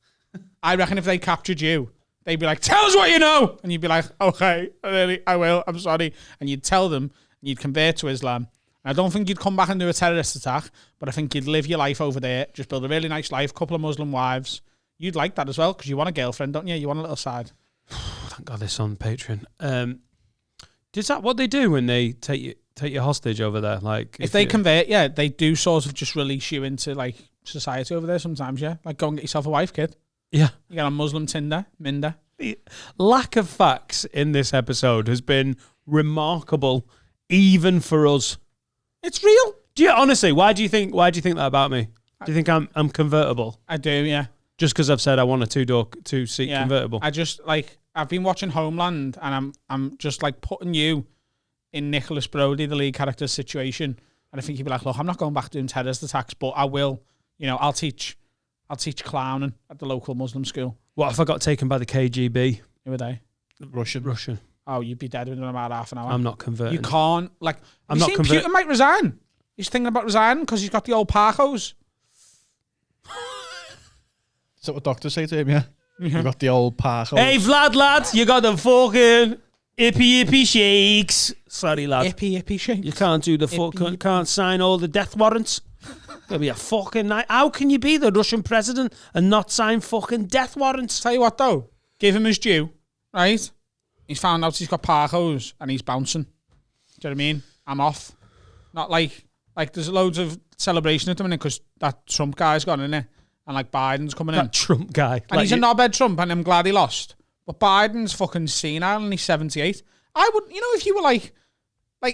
I reckon if they captured you, they'd be like, tell us what you know. And you'd be like, okay, I will, I'm sorry. And you'd tell them, and you'd convert to Islam. And I don't think you'd come back and do a terrorist attack, but I think you'd live your life over there, just build a really nice life, couple of Muslim wives. You'd like that as well, because you want a girlfriend, don't you? You want a little side. Thank God this on Patreon. Is that what they do when they take you hostage over there? Like If they convert, yeah, they do sort of just release you into like society over there sometimes, yeah? Like go and get yourself a wife, kid. Yeah. You get on Muslim Tinder, Minder. The lack of facts in this episode has been remarkable, even for us. It's real. Do you honestly? Why do you think that about me? Do you think I'm convertible? I do, yeah. Just because I've said I want a 2-seat Yeah. convertible? I just like I've been watching Homeland, and I'm just like putting you in Nicholas Brody, the lead character's situation, and I think you'd be like, look, I'm not going back doing terrorist attacks, but I will. You know, I'll teach clowning at the local Muslim school. What if I got taken by the KGB? Who are they? Russian. Oh, you'd be dead within about half an hour. I'm not converting. You can't like. I'm Have not you seen convert- Putin might resign. He's thinking about resigning because he's got the old Parcos. Is that what doctors say to him, yeah? You got the old park. Hey, Vlad, lad, you got the fucking ippy shakes. Sorry, lad. Ippy shake. You can't do the fucking, can't sign all the death warrants. There'll be a fucking night. How can you be the Russian president and not sign fucking death warrants? Tell you what though, give him his due, right? He's found out he's got Parcos and he's bouncing. Do you know what I mean? I'm off. Not like there's loads of celebration at the minute because that Trump guy's gone in it and like Biden's coming in. That Trump guy. And he's a knobhead Trump and I'm glad he lost. But Biden's fucking senile and he's 78. I would, you know, if you were like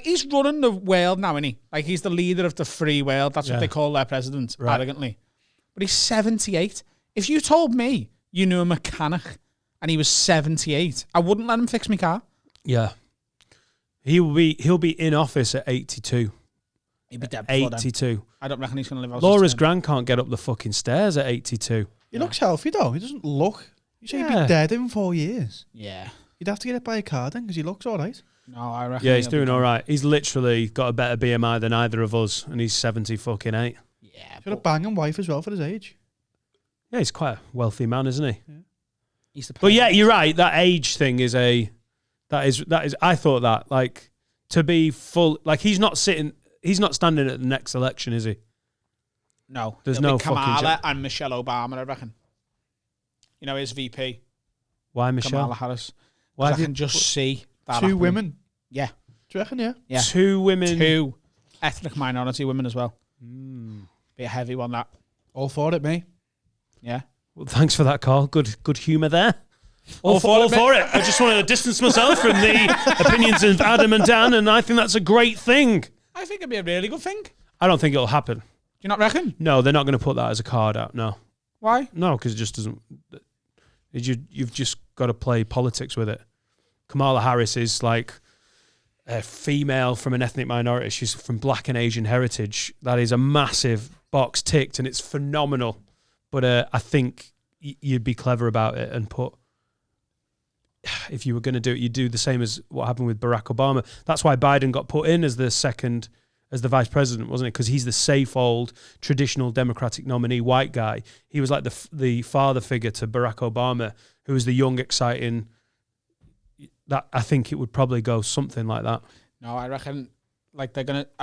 he's running the world now, isn't he? Like he's the leader of the free world. That's what they call their president, arrogantly. But he's 78. If you told me you knew a mechanic and he was 78, I wouldn't let him fix my car. Yeah. He'll be in office at 82. He'd be dead before then. 82. I don't reckon he's going to live out. Laura's gran can't get up the fucking stairs at 82. He looks healthy though. He doesn't look. You say he'd Yeah. be dead in 4 years. Yeah. You'd have to get it by a car then because he looks all right. No, I reckon. Yeah, he's he'll be doing done. all right. He's literally got a better BMI than either of us, and he's 70-fucking-8. Yeah. He's got a banging wife as well for his age. Yeah, he's quite a wealthy man, isn't he? He's the But yeah, you're right. That age thing is that is. I thought that like to be full. Like he's not standing at the next election, is he? No, There's it'll no be fucking Kamala chance. and Michelle Obama, I reckon. You know, his VP, Why Michelle? Kamala Harris. Why I have you- can just see that Two happening. women. Yeah, Do you reckon? Yeah. yeah. Two women. Two ethnic minority women as well. Mm. Be a heavy one, that. All for it, me. Yeah. Well, thanks for that, Carl. Good humour there. All for it, for it. I just wanted to distance myself from the opinions of Adam and Dan, and I think that's a great thing. I think it'd be a really good thing. Do I don't think it'll happen. you not reckon? No, they're not going to put that as a card out. No, Why? because it just doesn't. You've just got to play politics with it. Kamala Harris is like a female from an ethnic minority. She's from Black and Asian heritage. That is a massive box ticked, and it's phenomenal. But I think you'd be clever about it and put. If you were going to do it, you'd do the same as what happened with Barack Obama. That's why Biden got put in as the vice president, wasn't it? Because he's the safe, old, traditional Democratic nominee, white guy. He was like the father figure to Barack Obama, who was the young, exciting. That I think it would probably go something like that. No, I reckon I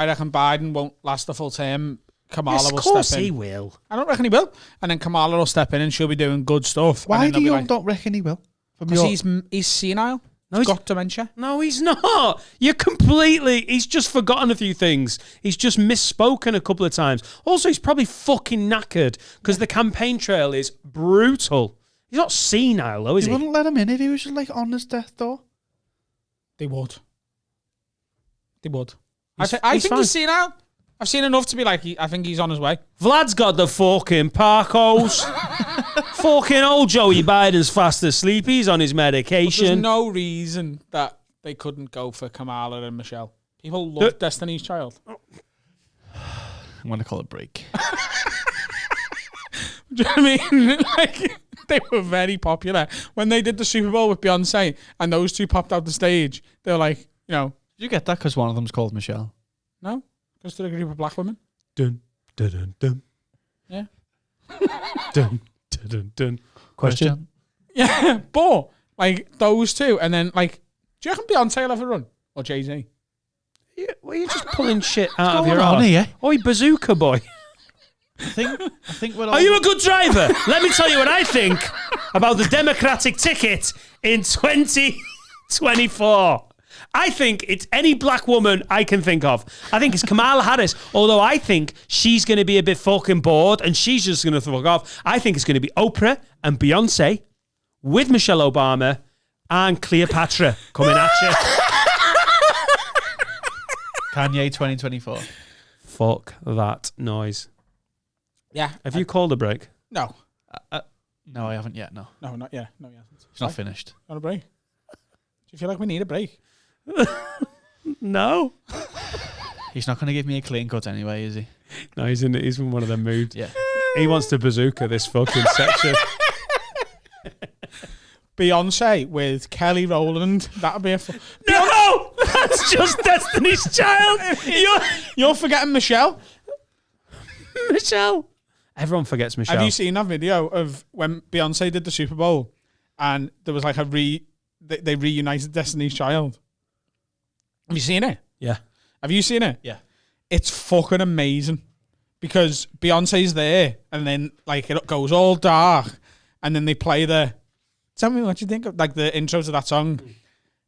reckon Biden won't last the full term. Kamala Yes, will of course step in. he will. I don't reckon he will. And then Kamala will step in and she'll be doing good stuff. Why and do then you they'll be don't reckon he will? From Because your- he's senile. No, He's he's- got dementia. No, he's not. He's just forgotten a few things. He's just misspoken a couple of times. Also, he's probably fucking knackered because the campaign trail is brutal. He's not senile, though, is You he? wouldn't let him in if he was just like on his death door. They would. I He's think fine. he's senile. I've seen enough to be like, I think he's on his way. Vlad's got the fucking Parcos. Fucking old Joey Biden's fast asleep. He's on his But there's medication. no reason that they couldn't go for Kamala and Michelle. People love Destiny's Child. I'm going to call it break. Do you know what I mean? Like, they were very popular. When they did the Super Bowl with Beyonce and those two popped out the stage, they were like, Did you get that because one of them's called Michelle? no, because they're a group of black women. Dun, dun, dun, dun. Yeah. Dun, dun, dun, dun. Question? Yeah, but like those two, and then like, do you reckon Beyonce will have a run or Jay-Z? Well, you're just pulling shit out of going your on arse. here? Oi, bazooka boy. I think we're all... Are you a good driver? Let me tell you what I think about the Democratic ticket in 2024. I think it's any black woman I can think of. I think it's Kamala Harris, although I think she's going to be a bit fucking bored and she's just going to fuck off. I think it's going to be Oprah and Beyonce with Michelle Obama and Cleopatra coming at you. Kanye 2024. Fuck that noise. Yeah. Have you called a break? No, No, I haven't yet, no. not yet. No, yeah. It's not finished. Not a break. Do you feel like we need a break? No. He's not going to give me a clean cut anyway, is he? No, he's in one of them moods. Yeah. He wants to bazooka this fucking section. Beyonce with Kelly Rowland. That'd be a. No, that's just Destiny's Child. You're forgetting Michelle. Michelle. Everyone forgets Michelle. Have you seen that video of when Beyonce did the Super Bowl and there was like they reunited Destiny's Child? Have you seen it? Yeah. Have you seen it? Yeah. It's fucking amazing because Beyonce's there and then like it goes all dark and then they play tell me what you think of like the intro to that song.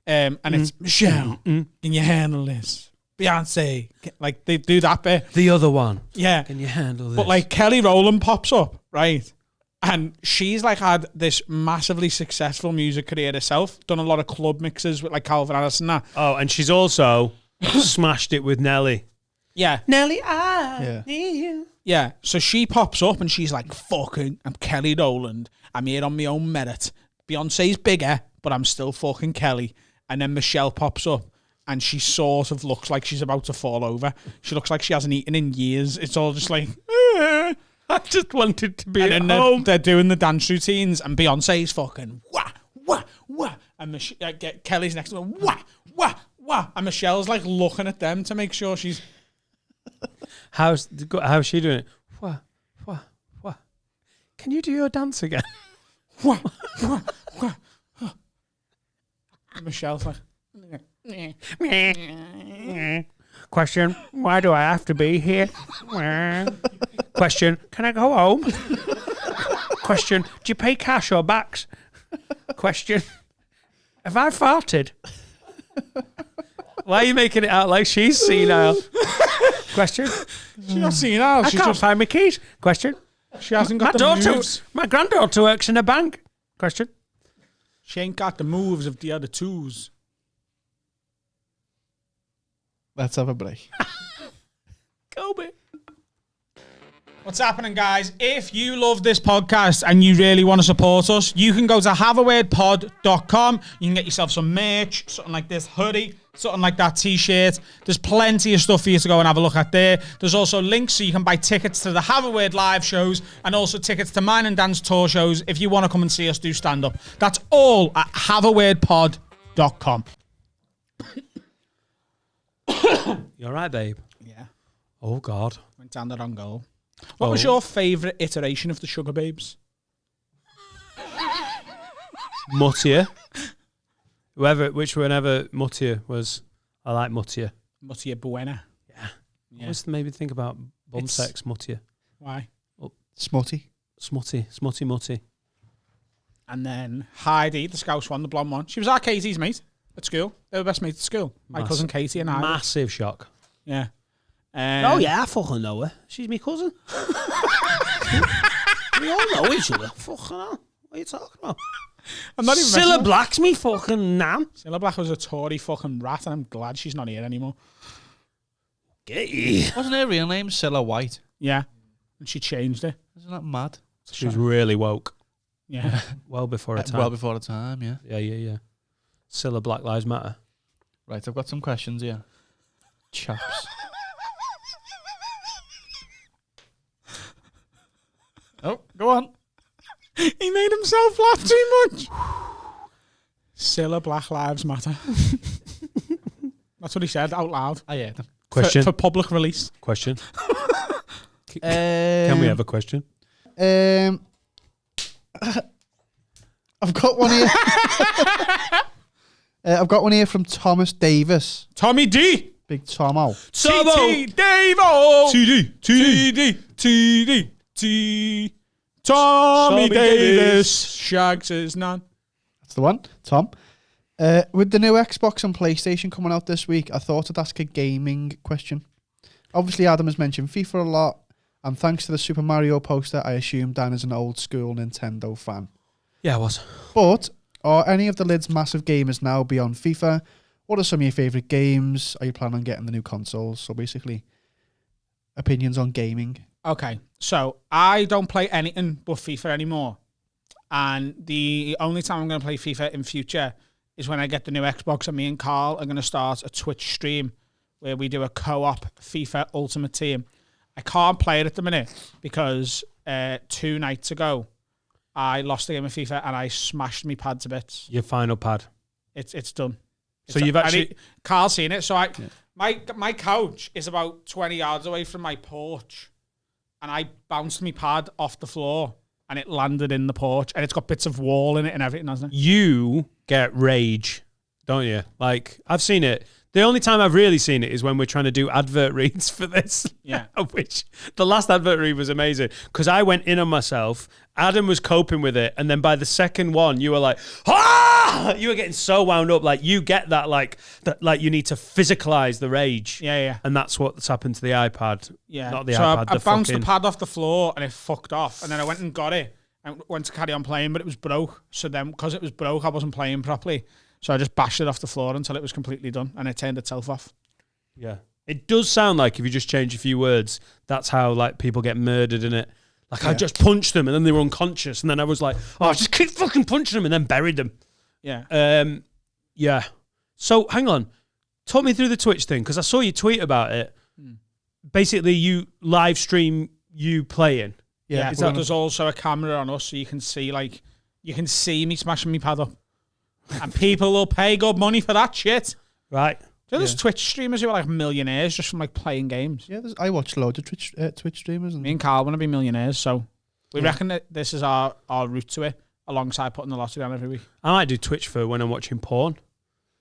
And it's Michelle, can you handle this? Beyonce, like they do that bit. The other one. Yeah. Can you handle this? But like Kelly Rowland pops up, right? And she's like had this massively successful music career herself, done a lot of club mixes with like Calvin Harris and that. Oh, and she's also smashed it with Nelly. Yeah. Nelly, Yeah. need you. Yeah. So she pops up and she's like, fucking, I'm Kelly Rowland. I'm here on my own merit. Beyonce's bigger, but I'm still fucking Kelly. And then Michelle pops up and she sort of looks like she's about to fall over. She looks like she hasn't eaten in years. It's all just like, I just wanted to be and at then home. they're doing the dance routines, and Beyonce's fucking wah wah wah, and Kelly's next to her wah wah wah, and Michelle's like looking at them to make sure she's. How's she doing it? Wah, wah, wah. Can you do your dance again? Wah wah wah. And Michelle's like, Question, why do I have to be here? Question, can I go home? Question, do you pay cash or backs? Question, have I farted? Why are you making it out like she's senile? Question, She's not senile. I She's can't just, find my keys. Question, she hasn't got the moves. my granddaughter works in a bank. Question, She ain't got the moves of the other twos. Let's have a break. Kobe. What's happening, guys? If you love this podcast and you really want to support us, you can go to haveawordpod.com. You can get yourself some merch, something like this hoodie, something like that t-shirt. There's plenty of stuff for you to go and have a look at there. There's also links so you can buy tickets to the Have a Word live shows and also tickets to mine and Dan's tour shows if you want to come and see us do stand-up. That's all at haveawordpod.com. You all right, babe? Yeah. Oh, God. Went down the wrong goal. What was your favourite iteration of the Sugar Babes? Muttier. Whichever Muttier was, I like Muttier. Muttier Buena. Yeah. Yeah. Always maybe think about bum It's- sex, Muttier. Why? Smutty. Smutty Mutty. And then Heidi, the Scouse one, the blonde one. She was our Katie's mate at school. They were best mates at school. My cousin Katie and I. Massive shock. Yeah. Oh, yeah, I fucking know her. She's my cousin. We all know each other. Fucking hell. What are you talking about? I'm not even Cilla Black's me fucking nan. Cilla Black was a Tory fucking rat, and I'm glad she's not here anymore. Gay. Wasn't her real name Cilla White? Yeah. And she changed it. Isn't that mad? She was really woke. Yeah. Well before her time. Well before the time, yeah. Yeah. Cilla Black Lives Matter. Right, I've got some questions here. Chaps. Oh, go on. He made himself laugh too much. Cilla Black Lives Matter. That's what he said out loud. I heard them. Question. For public release. Question. Can we have a question? I've got one here. I've got one here from Thomas Davis. Tommy D. Big Tomo. TT Davo. TD. T. Tommy Davis. Shags his nan. That's the one, Tom. With the new Xbox and PlayStation coming out this week, I thought I'd ask a gaming question. Obviously, Adam has mentioned FIFA a lot, and thanks to the Super Mario poster, I assume Dan is an old school Nintendo fan. Yeah, I was. But are any of the Lids massive gamers now beyond FIFA? What are some of your favourite games? Are you planning on getting the new consoles? So basically, opinions on gaming. Okay, so I don't play anything but FIFA anymore. And the only time I'm going to play FIFA in future is when I get the new Xbox, and me and Carl are going to start a Twitch stream where we do a co-op FIFA Ultimate Team. I can't play it at the minute because 2 nights ago, I lost a game of FIFA and I smashed my pad to bits. Your final pad. It's done. So you've actually... Carl's seen it. So my couch is about 20 yards away from my porch, and I bounced my pad off the floor and it landed in the porch, and it's got bits of wall in it and everything, hasn't it? You get rage, don't you? Like, I've seen it. The only time I've really seen it is when we're trying to do advert reads for this. Yeah. Which, the last advert read was amazing because I went in on myself. Adam was coping with it. And then by the second one, you were like, ah! You were getting so wound up. Like, you get that, like you need to physicalize the rage. Yeah. And that's what's happened to the iPad. Yeah. Not the so iPad. I bounced the pad off the floor and it fucked off. And then I went and got it and went to carry on playing, but it was broke. So then, because it was broke, I wasn't playing properly. So I just bashed it off the floor until it was completely done, and it turned itself off. Yeah. It does sound like if you just change a few words, that's how like people get murdered in it. Like I just punched them and then they were unconscious, and then I was like, oh, I just keep fucking punching them and then buried them. Yeah. Yeah. So hang on. Talk me through the Twitch thing, because I saw you tweet about it. Basically, you live stream you playing. Yeah. Is But that- there's also a camera on us, so you can see me smashing me pad up. And people will pay good money for that shit. Right. There's Twitch streamers who are like millionaires just from like playing games. Yeah, I watch loads of Twitch streamers. And Me and Carl want to be millionaires, so we reckon that this is our route to it, alongside putting the lottery on every week. I might do Twitch for when I'm watching porn.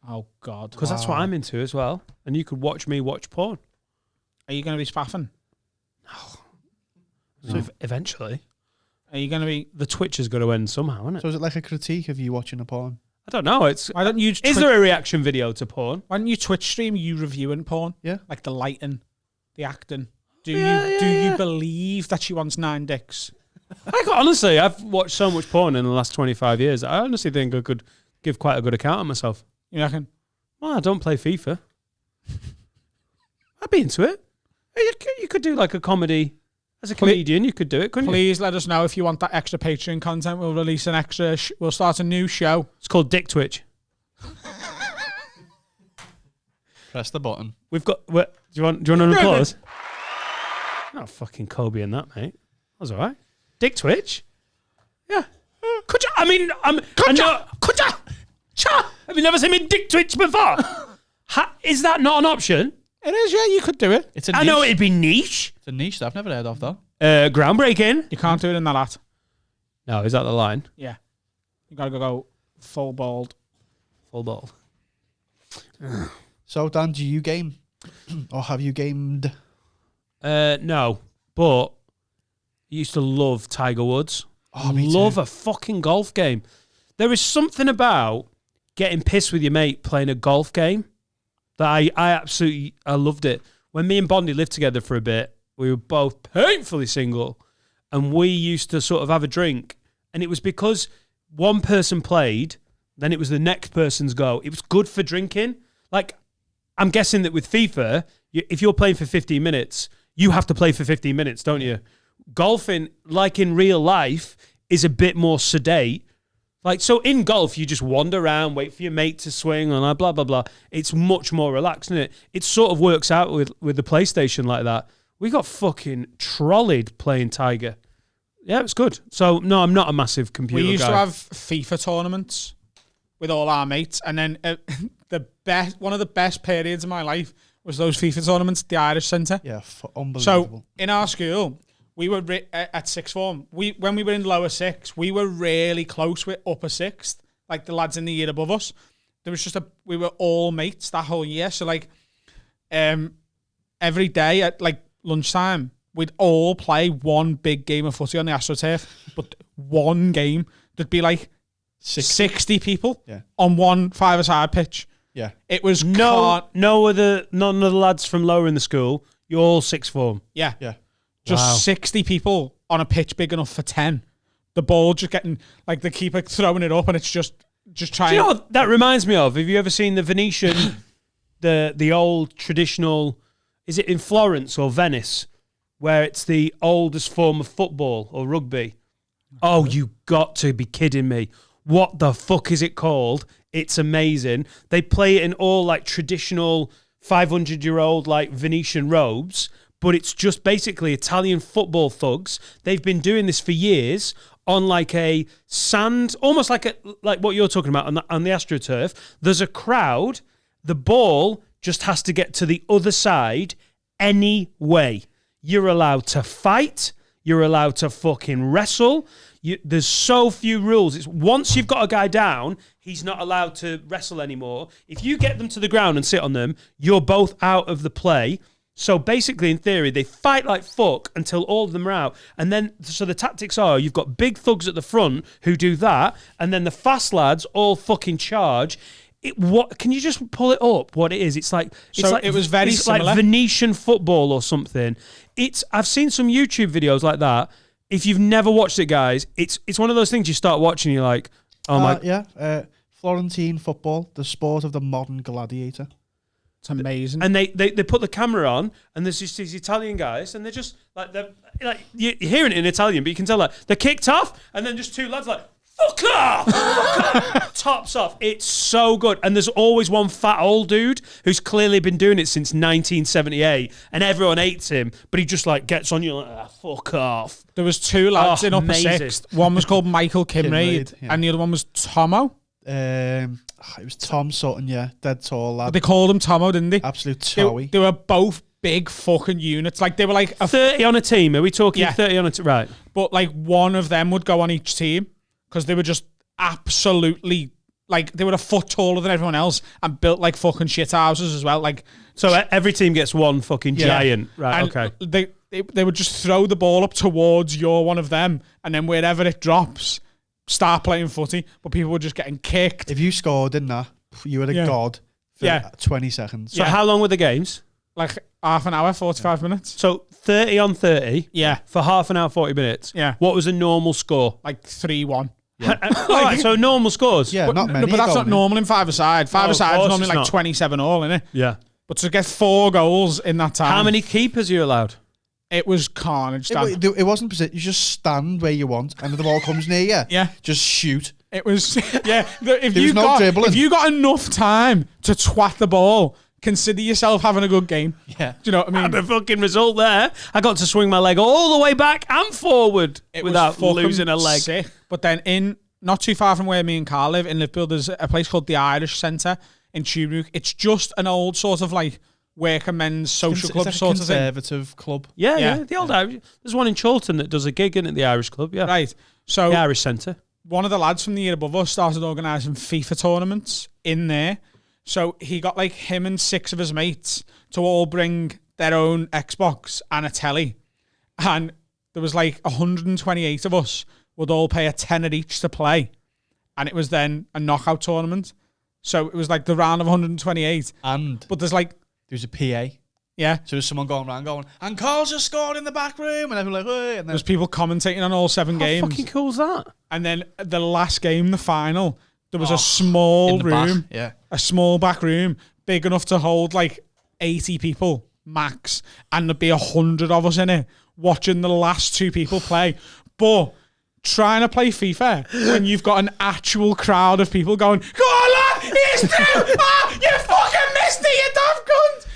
Oh God. Because that's what I'm into as well. And you could watch me watch porn. Are you going to be spaffing? So eventually. Are you going to be? The Twitch has got to end somehow, isn't it? So is it like a critique of you watching a porn? I don't know. It's Why don't you? Is there a reaction video to porn? Why don't you Twitch stream you reviewing porn? Yeah. Like the lighting, the acting. Do you believe that she wants 9 dicks? Honestly, I've watched so much porn in the last 25 years. I honestly think I could give quite a good account of myself. You reckon? Well, I don't play FIFA. I'd be into it. You could do like a comedy. As a comedian, you could do it, couldn't you? Please let us know if you want that extra Patreon content. We'll release an extra. We'll start a new show. It's called Dick Twitch. Press the button. We've got. Do you want an applause? Not fucking Kobe in that, mate. That was all right. Dick Twitch. Yeah. Could you? I mean, could you? Cha. Have you never seen me Dick Twitch before? Is that not an option? It is, yeah. You could do it. It's a niche. I know it'd be niche. It's a niche that I've never heard of, though. Groundbreaking. You can't do it in that hat. No, is that the line? Yeah. You gotta go full bald. Full ball. So, Dan, do you game? Or have you gamed? No, but I used to love Tiger Woods. Oh, me love too. a fucking golf game. There is something about getting pissed with your mate playing a golf game that I absolutely loved it. When me and Bondi lived together for a bit, we were both painfully single, and we used to sort of have a drink, and it was because one person played, then it was the next person's go. It was good for drinking. Like, I'm guessing that with FIFA, if you're playing for 15 minutes, you have to play for 15 minutes, don't you? Golfing, like in real life, is a bit more sedate. Like, so in golf, you just wander around, wait for your mate to swing, and blah, blah, blah. It's much more relaxed, isn't it? It sort of works out with the PlayStation like that. We got fucking trolleyed playing Tiger. Yeah, it was good. So, no, I'm not a massive computer guy. We used to have FIFA tournaments with all our mates, and then one of the best periods of my life was those FIFA tournaments at the Irish Centre. Yeah, unbelievable. So, in our school, we were at sixth form. When we were in lower six, we were really close with upper sixth, like the lads in the year above us. There was just we were all mates that whole year. So like, every day at like lunchtime, we'd all play one big game of footy on the AstroTurf, but one game. There'd be like 60 people on one 5-a-side pitch. Yeah, it was none of the lads from lower in the school. You're all sixth form. Yeah. Wow. 60 people on a pitch big enough for 10. The ball just getting, like, the keeper throwing it up, and it's just trying. Do you know what that reminds me of? Have you ever seen the Venetian, the old traditional, is it in Florence or Venice, where it's the oldest form of football or rugby? Oh, you got to be kidding me. What the fuck is it called? It's amazing. They play it in all, like, traditional 500-year-old, like, Venetian robes, but it's just basically Italian football thugs. They've been doing this for years on like a sand, almost like what you're talking about on the AstroTurf. There's a crowd. The ball just has to get to the other side anyway. You're allowed to fight. You're allowed to fucking wrestle. There's so few rules. It's once you've got a guy down, he's not allowed to wrestle anymore. If you get them to the ground and sit on them, you're both out of the play. So basically, in theory, they fight like fuck until all of them are out. And then, so the tactics are, you've got big thugs at the front who do that, and then the fast lads all fucking charge. What can you just pull it up? What it is? It's like it was very similar. Like Venetian football or something. I've seen some YouTube videos like that. If you've never watched it, guys, it's one of those things you start watching, you're like, oh my. Florentine football, the sport of the modern gladiator. It's amazing. And they put the camera on, and there's just these Italian guys, and they're just like you're hearing it in Italian, but you can tell like they're kicked off, and then just two lads like fuck off, tops off. It's so good, and there's always one fat old dude who's clearly been doing it since 1978, and everyone hates him, but he just like gets on you like fuck off. There was two lads in upper sixth. One was called Michael Kinraid, and the other one was Tomo. It was Tom Sutton, dead tall lad. They called him Tomo, didn't they? Absolute towie. They were both big fucking units. Like, they were like 30 on a team. Are we talking 30 on a team? Right. But like one of them would go on each team because they were just absolutely like they were a foot taller than everyone else and built like fucking shit houses as well. Like So every team gets one fucking giant. Right, and okay. They would just throw the ball up towards you're one of them, and then wherever it drops, start playing footy. But people were just getting kicked. If you scored in that, you were a god for 20 seconds. So how long were the games? Like half an hour, 45 minutes. So 30 on 30. Yeah. For half an hour, 40 minutes. Yeah. What was a normal score? Like 3-1. All right, so normal scores. Yeah, not many. But that's not normal in five-a-side. Five-a-side is normally like not. 27 all, isn't it? Yeah. But to get 4 goals in that time. How many keepers are you allowed? It was carnage. It wasn't position. You just stand where you want, and if the ball comes near you, Yeah. just shoot. It was, yeah. If There was no dribbling. If you got enough time to twat the ball, consider yourself having a good game. Yeah. Do you know what I mean? And the fucking result there, I got to swing my leg all the way back and forward It was without fucking losing a leg. Sick. But then not too far from where me and Carl live in Liverpool, there's a place called the Irish Centre in Turebrook. It's just an old sort of like working men's social club It's a sort of thing. conservative club. Yeah, Yeah. the old Irish. There's one in Chorlton that does a gig in at the Irish Club. Yeah, Right. So the Irish Centre. one of the lads from the year above us started organising FIFA tournaments in there. So he got like him and 6 of his mates to all bring their own Xbox and a telly. And there was like 128 of us would all pay a tenner each to play. And it was then a knockout tournament. So it was like the round of 128. And But there's like, there's a PA. yeah, So there's someone going around going, and Carl's just scored in the back room. And everyone like, hey. And then there's people commentating on all 7 How games. fucking cool's that? And then the last game, the final, there was a small in the back. room. Yeah. A small back room, big enough to hold like 80 people max, and there'd be 100 of us in it watching the last 2 people play. But trying to play FIFA when you've got an actual crowd of people going, "Go on, lad, he's through! You fucking missed it, you daft cunt!"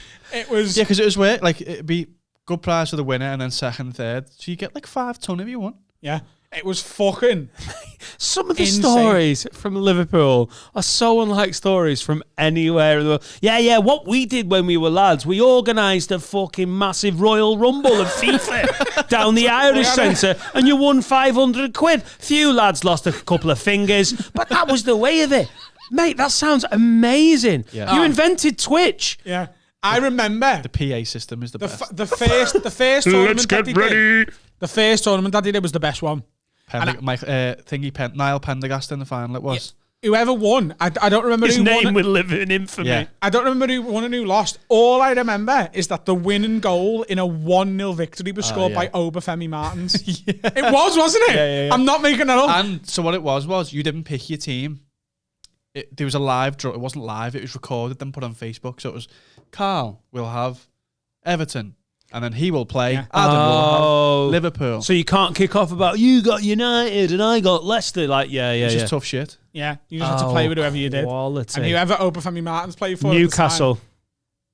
It was Yeah, because it was weird. Like, it'd be good prize for the winner and then second, third. So you get like 5 ton if you want. yeah, it was fucking Some of the Insane. stories from Liverpool are so unlike stories from anywhere in the world. Yeah, what we did when we were lads, we organised a fucking massive Royal Rumble of FIFA down the Irish Centre, and you won 500 quid. Few lads lost a couple of fingers, but that was the way of it. Mate, that sounds amazing. Yeah. You invented Twitch. yeah. I remember The PA system is the best. the first tournament that they did. The first tournament that they did was the best one. Niall Pendergast in the final it was. Whoever won, I don't remember His who name won. will live in infamy. Yeah. I don't remember who won and who lost. All I remember is that the winning goal in a 1-0 victory was scored by Obafemi Martins. It was, wasn't it? Yeah. I'm not making that up. And so what it was you didn't pick your team. There was a live draw. It wasn't live. It was recorded then put on Facebook. So it was Carl will have Everton. And then he will play. Yeah. Adam will Oh. have Liverpool. So you can't kick off about, you got United and I got Leicester. Like, yeah. It's just tough shit. Yeah, you just had to play with whoever you did. Quality. And whoever Obafemi Martins played for. Newcastle. At the time,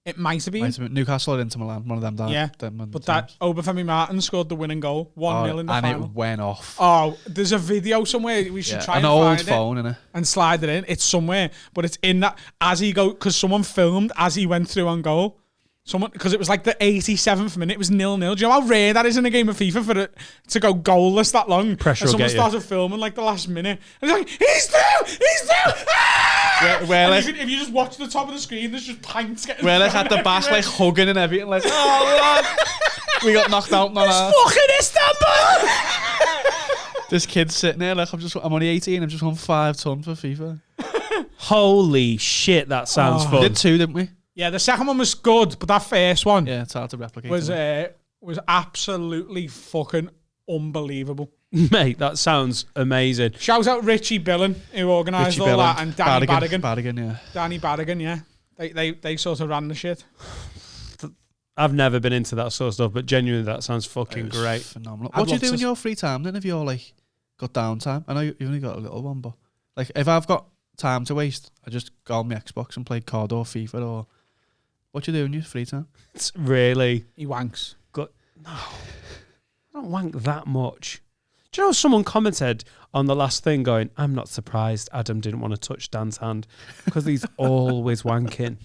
it might have been. Newcastle or Inter Milan, one of them. Yeah. But that Obafemi Martins scored the winning goal, 1-0 in the and final. it went off. Oh, there's a video somewhere. We should try An and old find it phone, innit? and slide it in. It's somewhere, but it's in that as he go because someone filmed as he went through on goal. Someone because it was like the 87th minute. It was 0-0. Do you know how rare that is in a game of FIFA for it to go goalless that long? Pressure and will someone get you. started filming like the last minute, and it's like he's through, he's through. Ah! Where And like, if you just watch the top of the screen, there's just pints getting. where like thrown at the back, everywhere. like hugging and everything, like, oh, lad, we got knocked out. Fucking Istanbul! This kid's sitting there, like, I'm only 18, I'm just on 5 ton for FIFA. Holy shit, that sounds We fun. did 2, didn't we? Yeah, the second one was good, but that first one Yeah, it's hard to replicate. was isn't it? was absolutely fucking unbelievable. Mate, that sounds amazing. Shout out Richie Billen who organised Richie all Billen. that, and Danny Barrigan. Barrigan, yeah. Danny Barrigan, yeah. They sort of ran the shit. I've never been into that sort of stuff, but genuinely that sounds fucking It was great. phenomenal. I'd What do you love do to in your free time then if you're like got downtime? I know you've only got a little one, but like if I've got time to waste, I just go on my Xbox and play COD or FIFA or what do you do in your free time? It's really He wanks. good. No, I don't wank that much. Do you know someone commented on the last thing going, I'm not surprised Adam didn't want to touch Dan's hand because he's always wanking.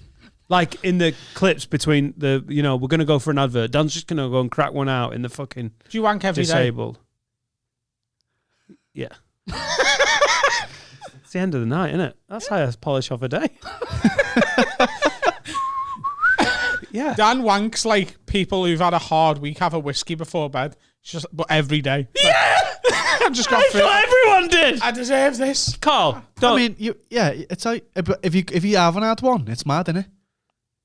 Like in the clips between the, we're going to go for an advert. Dan's just going to go and crack one out in the fucking Do you wank every day? disabled. Yeah. It's the end of the night, isn't it? That's how I polish off a day. Yeah. Dan wanks like people who've had a hard week have a whiskey before bed. It's just, but every day. Yeah. I've just got I through thought it. everyone did. I deserve this. Carl, I mean, it's like if you haven't had one, it's mad, isn't it?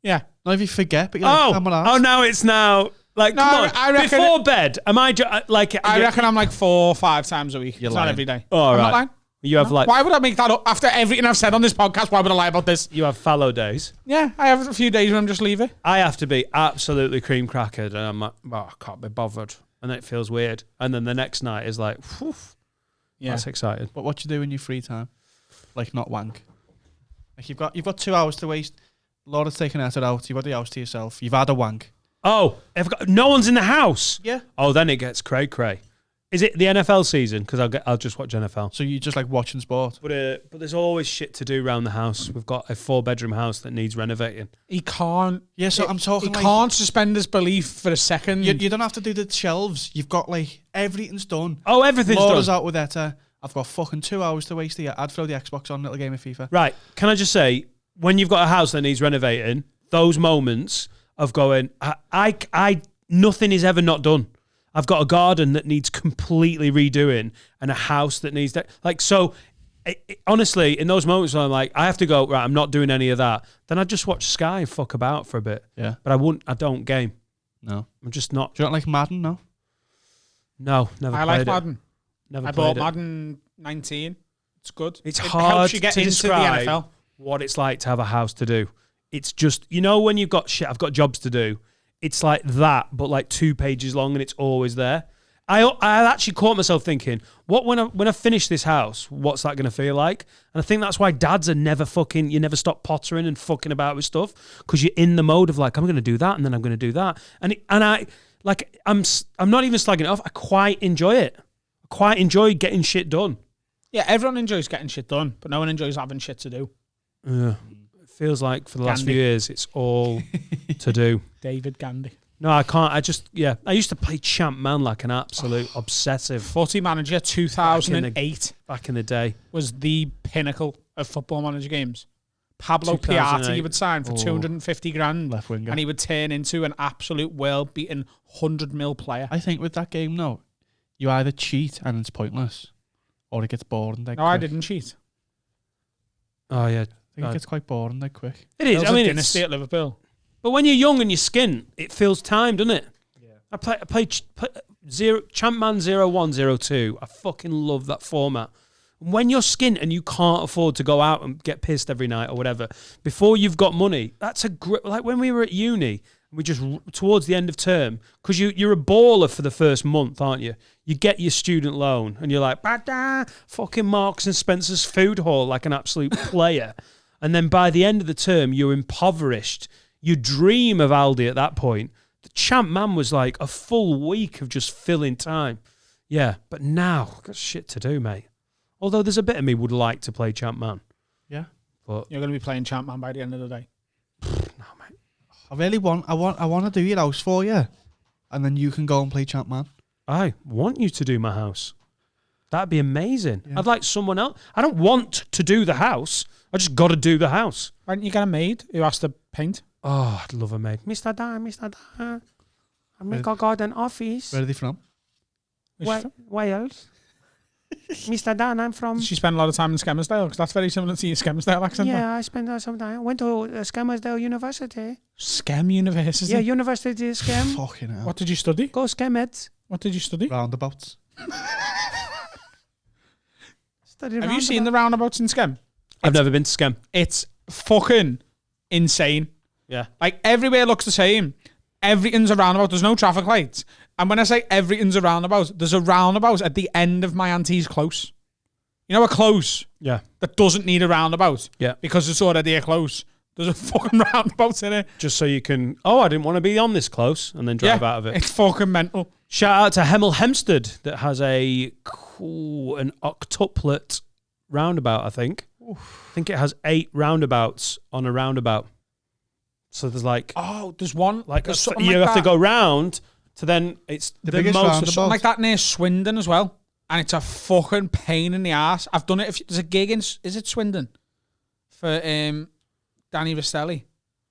Yeah. Not if you forget, but you're like, I'm gonna ask. now it's now. Like, No, come on. I reckon Before bed, am I like? I reckon I'm like 4 or 5 times a week. You're It's lying. not every day. Oh, I'm right. not lying. You have like Why would I make that up after everything I've said on this podcast? Why would I lie about this? you have fallow days. Yeah, I have a few days when I'm just leave it. I have to be absolutely cream crackered, and I'm like, I can't be bothered, and then it feels weird. And then the next night is like, whew, Yeah. that's exciting. But what you do in your free time, like not wank. Like you've got 2 hours to waste. Laura's taken out. You've got the house to yourself. You've had a wank. Oh, no one's in the house. Yeah. Oh, then it gets cray. Is it the NFL season? Because I'll just watch NFL. So you just like watching sport. But there's always shit to do around the house. We've got a 4-bedroom house that needs renovating. He can't. Yeah. So I'm talking. He like, can't suspend his belief for a second. You don't have to do the shelves. You've got like everything's done. Oh, everything's Laura's done. out with Etta. I've got fucking 2 hours to waste here. I'd throw the Xbox on, little game of FIFA. Right. Can I just say, when you've got a house that needs renovating, those moments of going, I nothing is ever not done. I've got a garden that needs completely redoing and a house that needs that. Like, so honestly, in those moments where I'm like, I have to go, right, I'm not doing any of that. Then I just watch Sky and fuck about for a bit. Yeah. But I don't game. No. I'm just not. Do you not like Madden? No. No, never I played like it. Madden. Never I played bought it. Madden 19. It's good. It's it hard helps you get to into describe the NFL. what it's like to have a house to do. It's just, you know, when you've got shit, I've got jobs to do. It's like that, but like 2 pages long, and it's always there. I actually caught myself thinking, when I finish this house, what's that going to feel like? And I think that's why dads are never fucking. You never stop pottering and fucking about with stuff because you're in the mode of like, I'm going to do that, and then I'm going to do that, and I'm not even slagging it off. I quite enjoy it. I quite enjoy getting shit done. Yeah, everyone enjoys getting shit done, but no one enjoys having shit to do. Yeah. It feels like for the last Gandhi. few years, it's all to do. David Gandhi. No, I can't. I used to play Champ Man like an absolute obsessive Footy Manager 2008 back in the day. was the pinnacle of Football Manager games. Pablo 2008. Piatti would sign for 250 grand, Left winger. and he would turn into an absolute world-beating 100 mil player. I think with that game, no, you either cheat and it's pointless, or it gets boring. No, I didn't cheat. Oh, yeah. I think it gets quite boring that quick. It is. There was I mean, a it's, dynasty at Liverpool. but when you're young and you're skint, it feels time, doesn't it? Yeah. I play Champ Man 0102. I fucking love that format. When you're skint and you can't afford to go out and get pissed every night or whatever, before you've got money, that's a great. Like when we were at uni, we just towards the end of term, because you're a baller for the first month, aren't you? You get your student loan and you're like, fucking Marks and Spencer's food hall like an absolute player. And then by the end of the term, you're impoverished. You dream of Aldi at that point. The Champ Man was like a full week of just filling time. Yeah, but now, I've got shit to do, mate. Although there's a bit of me would like to play Champ Man. Yeah. But You're going to be playing Champ Man by the end of the day. no, mate. I really want to do your house for you, and then you can go and play Champ Man. I want you to do my house. That'd be amazing. Yeah. I'd like someone else. I don't want to do the house. I just got to do the house. Why don't you get a maid who has to paint? Oh, I'd love a maid. Mr. Dan. I make a garden office. Where are they from? Wales. Mr. Dan, I'm from... Does she spend a lot of time in Skelmersdale? Because that's very similar to your Skelmersdale accent. Yeah, I spent some time. Went to Skelmersdale University. Skem University? Yeah, University of Skem. Fucking hell. What did you study? Go Skemets. What did you study? Roundabouts. Have you seen the roundabouts in Skem? I've never been to Skem. It's fucking insane. Yeah. Like, everywhere looks the same. Everything's a roundabout. There's no traffic lights. And when I say everything's a roundabout, there's a roundabout at the end of my auntie's close. You know a close Yeah. that doesn't need a roundabout? Yeah. Because it's already a close. There's a fucking roundabout in it. Just so you can... Oh, I didn't want to be on this close and then drive out of it. It's fucking mental. Shout out to Hemel Hempstead that has an octuplet roundabout, I think. I think it has 8 roundabouts on a roundabout. So there's like... Oh, there's one. There's something you like have to that. go round to then... It's The the biggest most... roundabout. Something like that near Swindon as well. and it's a fucking pain in the ass. I've done it. If there's a gig in, is it Swindon for Danny Rastelli?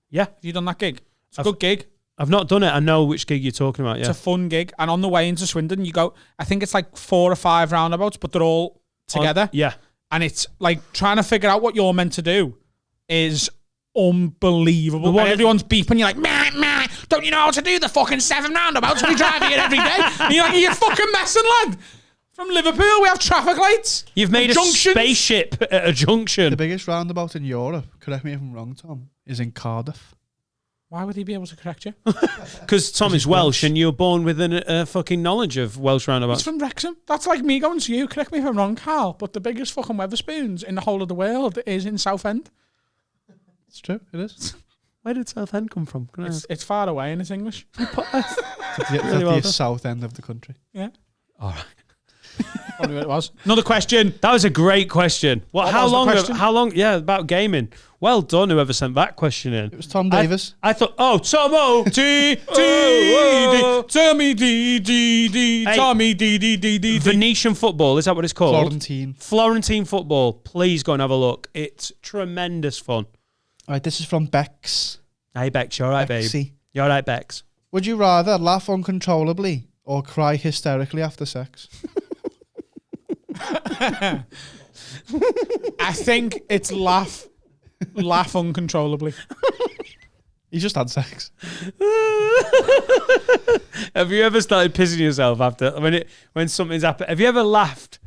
Yeah. Have you done that gig? It's a good gig. I've not done it. I know which gig you're talking about. Yeah, It's a fun gig, and on the way into Swindon, you go. I think it's like 4 or 5 roundabouts, but they're all together. Yeah. And it's like trying to figure out what you're meant to do is unbelievable. But And everyone's beeping. You're like, meh, don't you know how to do the fucking 7 roundabouts? We drive here every day. And you're like, you're fucking messing, lad. From Liverpool, we have traffic lights. You've made a spaceship at a junction. The biggest roundabout in Europe, correct me if I'm wrong, Tom, is in Cardiff. Why would he be able to correct you? Because Tom is Welsh and you're born with a fucking knowledge of Welsh roundabouts. It's from Wrexham. That's like me going to you. Correct me if I'm wrong, Carl, but the biggest fucking Weatherspoons in the whole of the world is in Southend. It's true, it is. Where did Southend come from? Can I ask? It's far away and it's English. The south end of the country. Yeah. All right. Probably what it was. Another question. That was a great question. What How was the long? question? How long? Yeah, about gaming. Well done, whoever sent that question in. It was Tom Davis. I thought, Tomo. Tommy D. Hey. Tommy D. Venetian football, is that what it's called? Florentine. Football. Please go and have a look. It's tremendous fun. All right, this is from Bex. Hey, Bex, you all right, babe? Bexy. You all right, Bex? Would you rather laugh uncontrollably or cry hysterically after sex? I think it's laugh uncontrollably. You just had sex. Have you ever started pissing yourself after when something's happened? Have you ever laughed?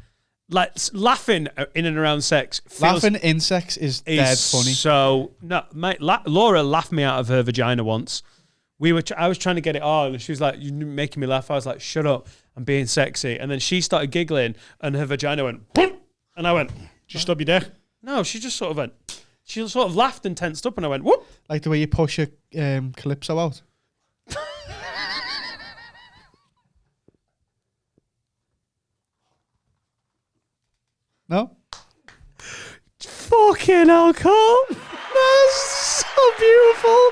Like laughing in and around sex. Laughing in sex is dead funny. So no, mate. Laura laughed me out of her vagina once. I was trying to get it on, and she was like, "You're making me laugh." I was like, "Shut up! I'm being sexy." And then she started giggling, and her vagina went, boom, and I went, Did you stub your dick? "No." She just sort of went. She sort of laughed and tensed up, and I went, "Whoop!" Like the way you push your calypso out. No? Fucking alcohol. That's so beautiful.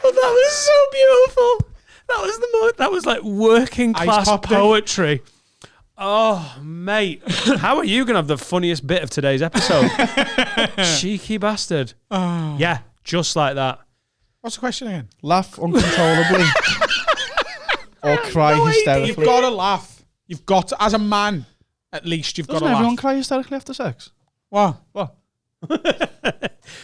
Oh, that was so beautiful. That was like working class poetry. Oh, mate. How are you going to have the funniest bit of today's episode? Cheeky bastard. Oh. Yeah, just like that. What's the question again? Laugh uncontrollably or cry hysterically. You've got to laugh. You've got to, as a man, at least you've got Doesn't to everyone laugh. cry hysterically after sex? What? What?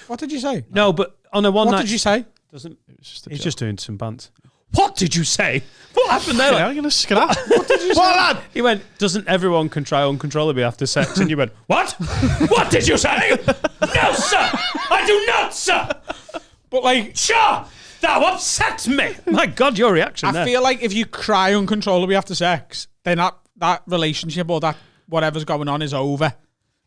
What did you say? No, but on a one What night... did you say? Doesn't... Just He's just doing some bants. What did you say? What happened there? I'm going to scrap. What did you say? Lad? He went, doesn't everyone can try uncontrollably after sex? And you went, what? What did you say? No, sir. I do not, sir. But like, Sure. That upset me. My God, your reaction there. I feel like if you cry uncontrollably after sex, then that relationship or that whatever's going on is over.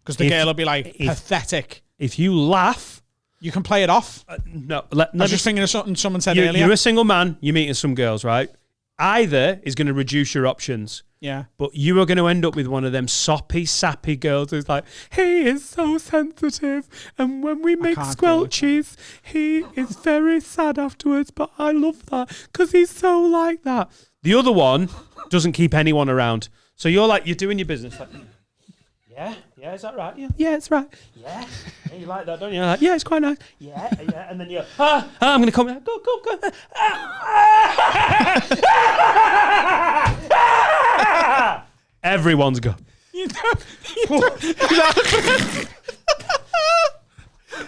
Because the girl will be like, pathetic. If you laugh... You can play it off. No, I was just thinking of something someone said earlier. You're a single man, you're meeting some girls, right? Either is going to reduce your options. Yeah. But you are going to end up with one of them soppy, sappy girls who's like, he is so sensitive. And when we make can't squelchies, he is very sad afterwards. But I love that because he's so like that. The other one doesn't keep anyone around. So you're doing your business. Like, yeah, is that right? Yeah, it's right. Yeah, you like that, don't you? Like, yeah, it's quite nice. Yeah. And then you're, I'm going to come. Go. Everyone's gone.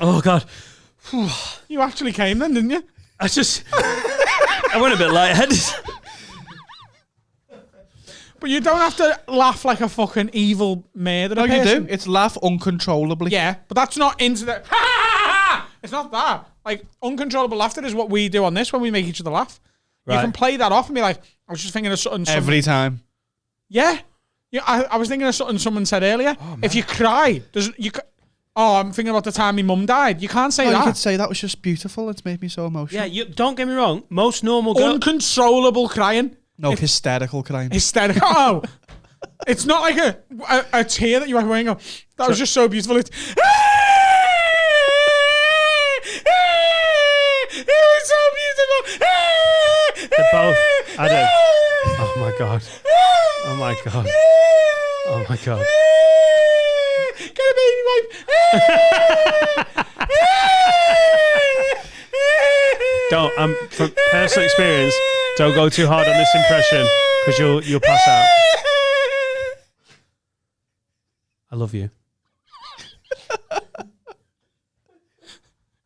Oh, God. You actually came then, didn't you? I went a bit lightheaded. But you don't have to laugh like a fucking evil murderer. No, you person. do. It's laugh uncontrollably. Yeah, but that's not into the. It's not that. Like, uncontrollable laughter is what we do on this when we make each other laugh. Right. You can play that off and be like, I was just thinking of something. Every time. Yeah. I was thinking of something someone said earlier. If you cry, I'm thinking about the time my mum died. You can't say You that. could say that was just beautiful. It's made me so emotional. Yeah, don't get me wrong. Most normal girls... Uncontrollable crying. No, hysterical crying. Hysterical. Oh, it's not like a tear that you have wearing. That was just so beautiful. It's it was so beautiful. They're both. I don't. Oh my God. Oh my God. Oh my God. Get a baby wipe. Don't. From personal experience, don't go too hard on this impression because you'll pass out. I love you.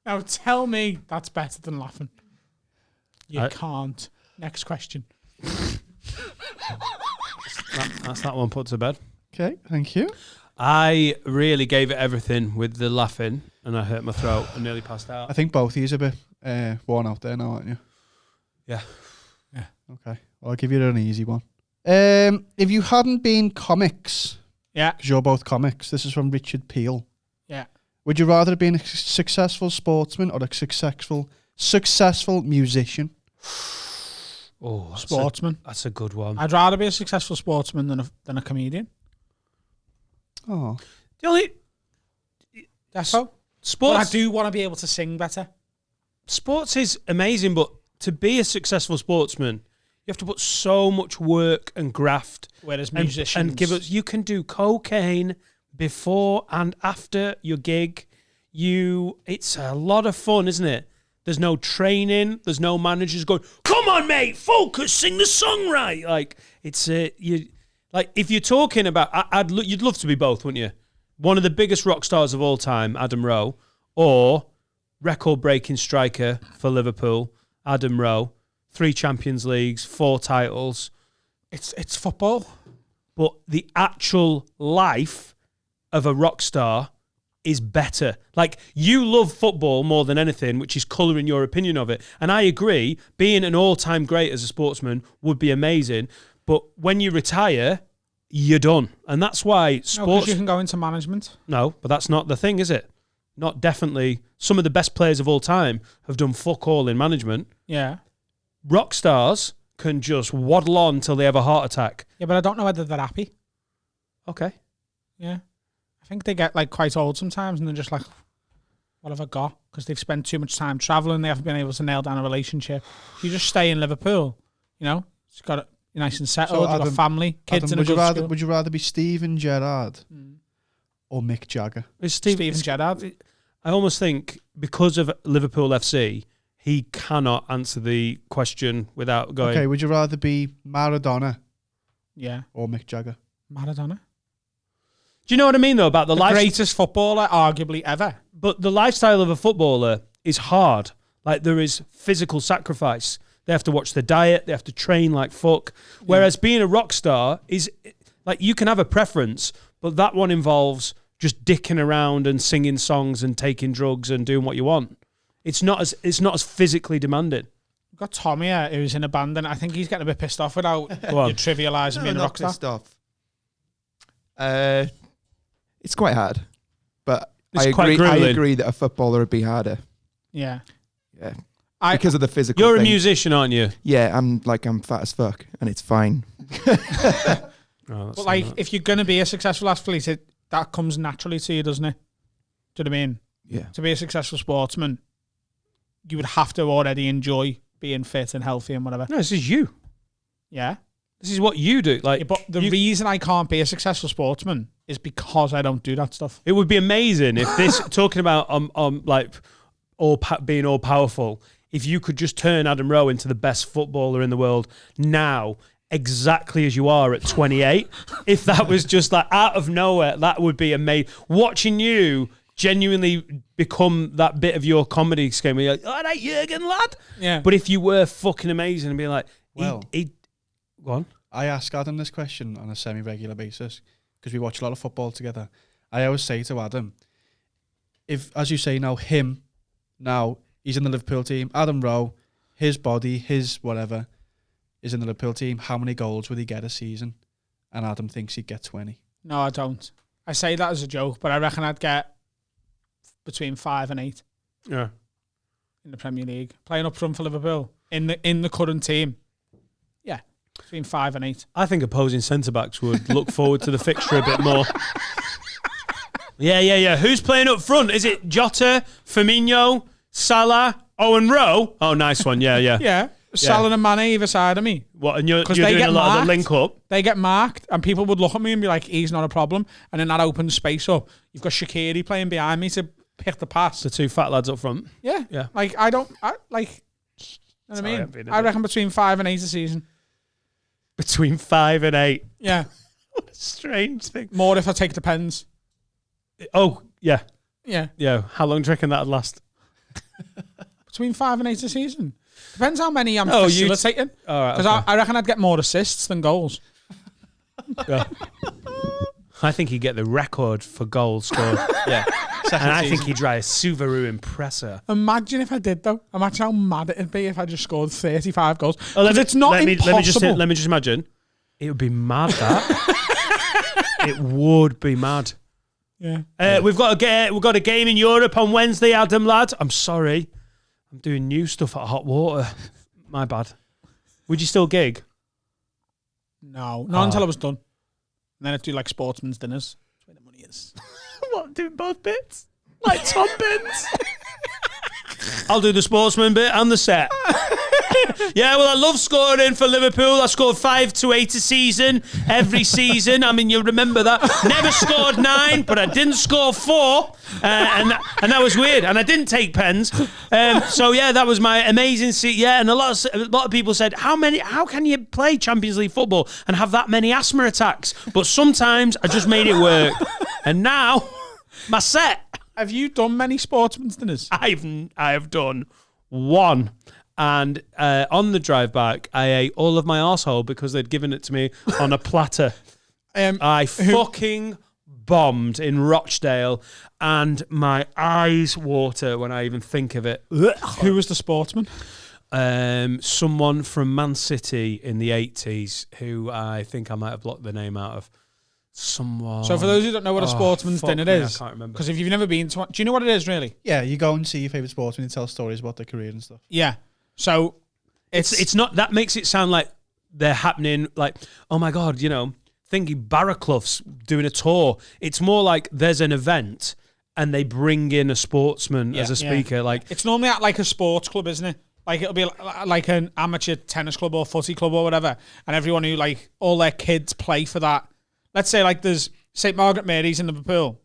Now tell me that's better than laughing. You I- can't. Next question. That's that one put to bed. Okay, thank you. I really gave it everything with the laughing, and I hurt my throat and nearly passed I out. think both of you are a bit worn out there now, aren't you? Yeah. Okay, well, I'll give you an easy one. If you hadn't been comics, Yeah. because you're both comics, this is from Richard Peel. Yeah. Would you rather have been a successful sportsman or a successful musician? Oh, Sportsman. That's a good one. I'd rather be a successful sportsman than a comedian. Oh, The only That's so. But I sports do want to be able to sing better. sports is amazing, but to be a successful sportsman, you have to put so much work and graft. Whereas And musicians. give us. You can do cocaine before and after your gig. It's a lot of fun, isn't it? There's no training. There's no managers going, "Come on, mate, focus, sing the song right." Like it's like if you're talking about, you'd love to be both, wouldn't you? One of the biggest rock stars of all time, Adam Rowe, or record-breaking striker for Liverpool, Adam Rowe, 3 Champions Leagues, 4 titles. It's football. But the actual life of a rock star is better. Like, you love football more than anything, which is colouring your opinion of it. And I agree, being an all-time great as a sportsman would be amazing. But when you retire, you're done. And that's why No, 'cause sports... you can go into management. No, but that's not the thing, is it? Not definitely. Some of the best players of all time have done fuck all in management. Yeah. Rock stars can just waddle on till they have a heart attack. Yeah, but I don't know whether they're happy. Okay. Yeah. I think they get like quite old sometimes and they're just like, what have I got? Because they've spent too much time travelling. They haven't been able to nail down a relationship. If you just stay in Liverpool, you know, it's got it nice and settled. You've got Adam- family, kids Adam, in a would you good rather school. would you rather be Steven Gerrard or Mick Jagger? Is Steven Gerrard. I almost think because of Liverpool FC, he cannot answer the question without going. Okay, would you rather be Maradona Yeah. or Mick Jagger? Maradona. Do you know what I mean though about the life? Greatest footballer arguably ever. But the lifestyle of a footballer is hard. Like, there is physical sacrifice. They have to watch the diet. They have to train like fuck. Whereas being a rock star is like, you can have a preference, but that one involves just dicking around and singing songs and taking drugs and doing what you want. It's not as physically demanding. We've got Tom here who's in a band and I think he's getting a bit pissed off without Go on. you trivialising being a rock star. pissed off. It's quite hard, but It's I quite agree. I grueling. agree that a footballer would be harder. Yeah. Yeah, I, because of the physical. You're a thing. musician, aren't you? Yeah, I'm fat as fuck, and it's fine. Oh, but like, if you're going to be a successful athlete, that comes naturally to you, doesn't it? Do you know what I mean? Yeah, To be a successful sportsman, you would have to already enjoy being fit and healthy and whatever. no, this is you. Yeah. This is what you do. Like, Yeah, but the reason I can't be a successful sportsman is because I don't do that stuff. it would be amazing if this talking about like being all powerful. If you could just turn Adam Rowe into the best footballer in the world now, exactly as you are at 28. If that was just like out of nowhere, that would be amazing. Watching you genuinely become that bit of your comedy scheme, where you're like, "Oh, that Jurgen lad." Yeah. But if you were fucking amazing and be like, Well- go on. I ask Adam this question on a semi-regular basis because we watch a lot of football together. I always say to Adam, if, as you say now, he's in the Liverpool team, Adam Rowe, his body, his whatever, is in the Liverpool team, how many goals would he get a season? And Adam thinks he'd get 20. No, I don't. I say that as a joke, but I reckon I'd get between 5 and 8 Yeah. in the Premier League. Playing up front for Liverpool in the current team. Yeah. Between 5 and 8. I think opposing centre-backs would look forward to the fixture a bit more. Yeah. Who's playing up front? Is it Jota, Firmino, Salah, Owen Rowe? Oh, nice one. Yeah. Yeah. Salah and Mane either side of me. What? And you're 'Cause doing they get a lot of the marked. link up. They get marked, and people would look at me and be like, "He's not a problem." And then that opens space up. You've got Shaqiri playing behind me to pick the pass. The two fat lads up front. Yeah. Yeah. Like I don't. I like. You know what Sorry, I I'm being mean? a I bit- reckon between 5 and 8 a season. Between 5 and 8. Yeah. What a strange thing. More if I take the pens. Oh, yeah. Yeah. Yeah. How long do you reckon that'd last? Between 5 and 8 a season. Depends how many I'm Oh, you- facilitating. All right. Because I reckon I'd get more assists than goals. Yeah. I think he'd get the record for goals scored. Yeah. And I think he'd drive a Subaru Impreza. Imagine if I did, though. Imagine how mad it'd be if I just scored 35 goals. Oh, Because it's not impossible. Let me just imagine. It would be mad, that. It would be mad. Yeah. We've got a game in Europe on Wednesday, Adam, lad. I'm sorry. I'm doing new stuff at Hot Water. My bad. Would you still gig? No. Not until I was done. And then I'd do like sportsman's dinners. That's where the money is. What, doing both bits? Like Tom Bins? I'll do the sportsman bit and the set. Yeah, well, I love scoring for Liverpool. I scored 5 to 8 a season, every season. I mean, you remember that. Never scored 9, but I didn't score 4. And that was weird. And I didn't take pens. So, yeah, that was my amazing seat. Yeah, and a lot of people said, how can you play Champions League football and have that many asthma attacks? But sometimes I just made it work. And now, my set. Have you done many sportsman's dinners? I have done one. And on the drive back, I ate all of my arsehole because they'd given it to me on a platter. I fucking bombed in Rochdale, and my eyes water when I even think of it. Who was the sportsman? Someone from Man City in the 80s who I think I might have blocked the name out of. Someone. So for those who don't know what a sportsman's fuck dinner me, is, I can't remember. because if you've never been to one, do you know what it is really? Yeah, you go and see your favourite sportsman and tell stories about their career and stuff. Yeah. So It's not, that makes it sound like they're happening like, oh my God, thinking Barraclough's doing a tour. It's more like there's an event and they bring in a sportsman as a speaker. Like it's normally at like a sports club, isn't it? Like it'll be like an amateur tennis club or footy club or whatever, and everyone who like all their kids play for that. Let's say like there's St Margaret Mary's in Liverpool.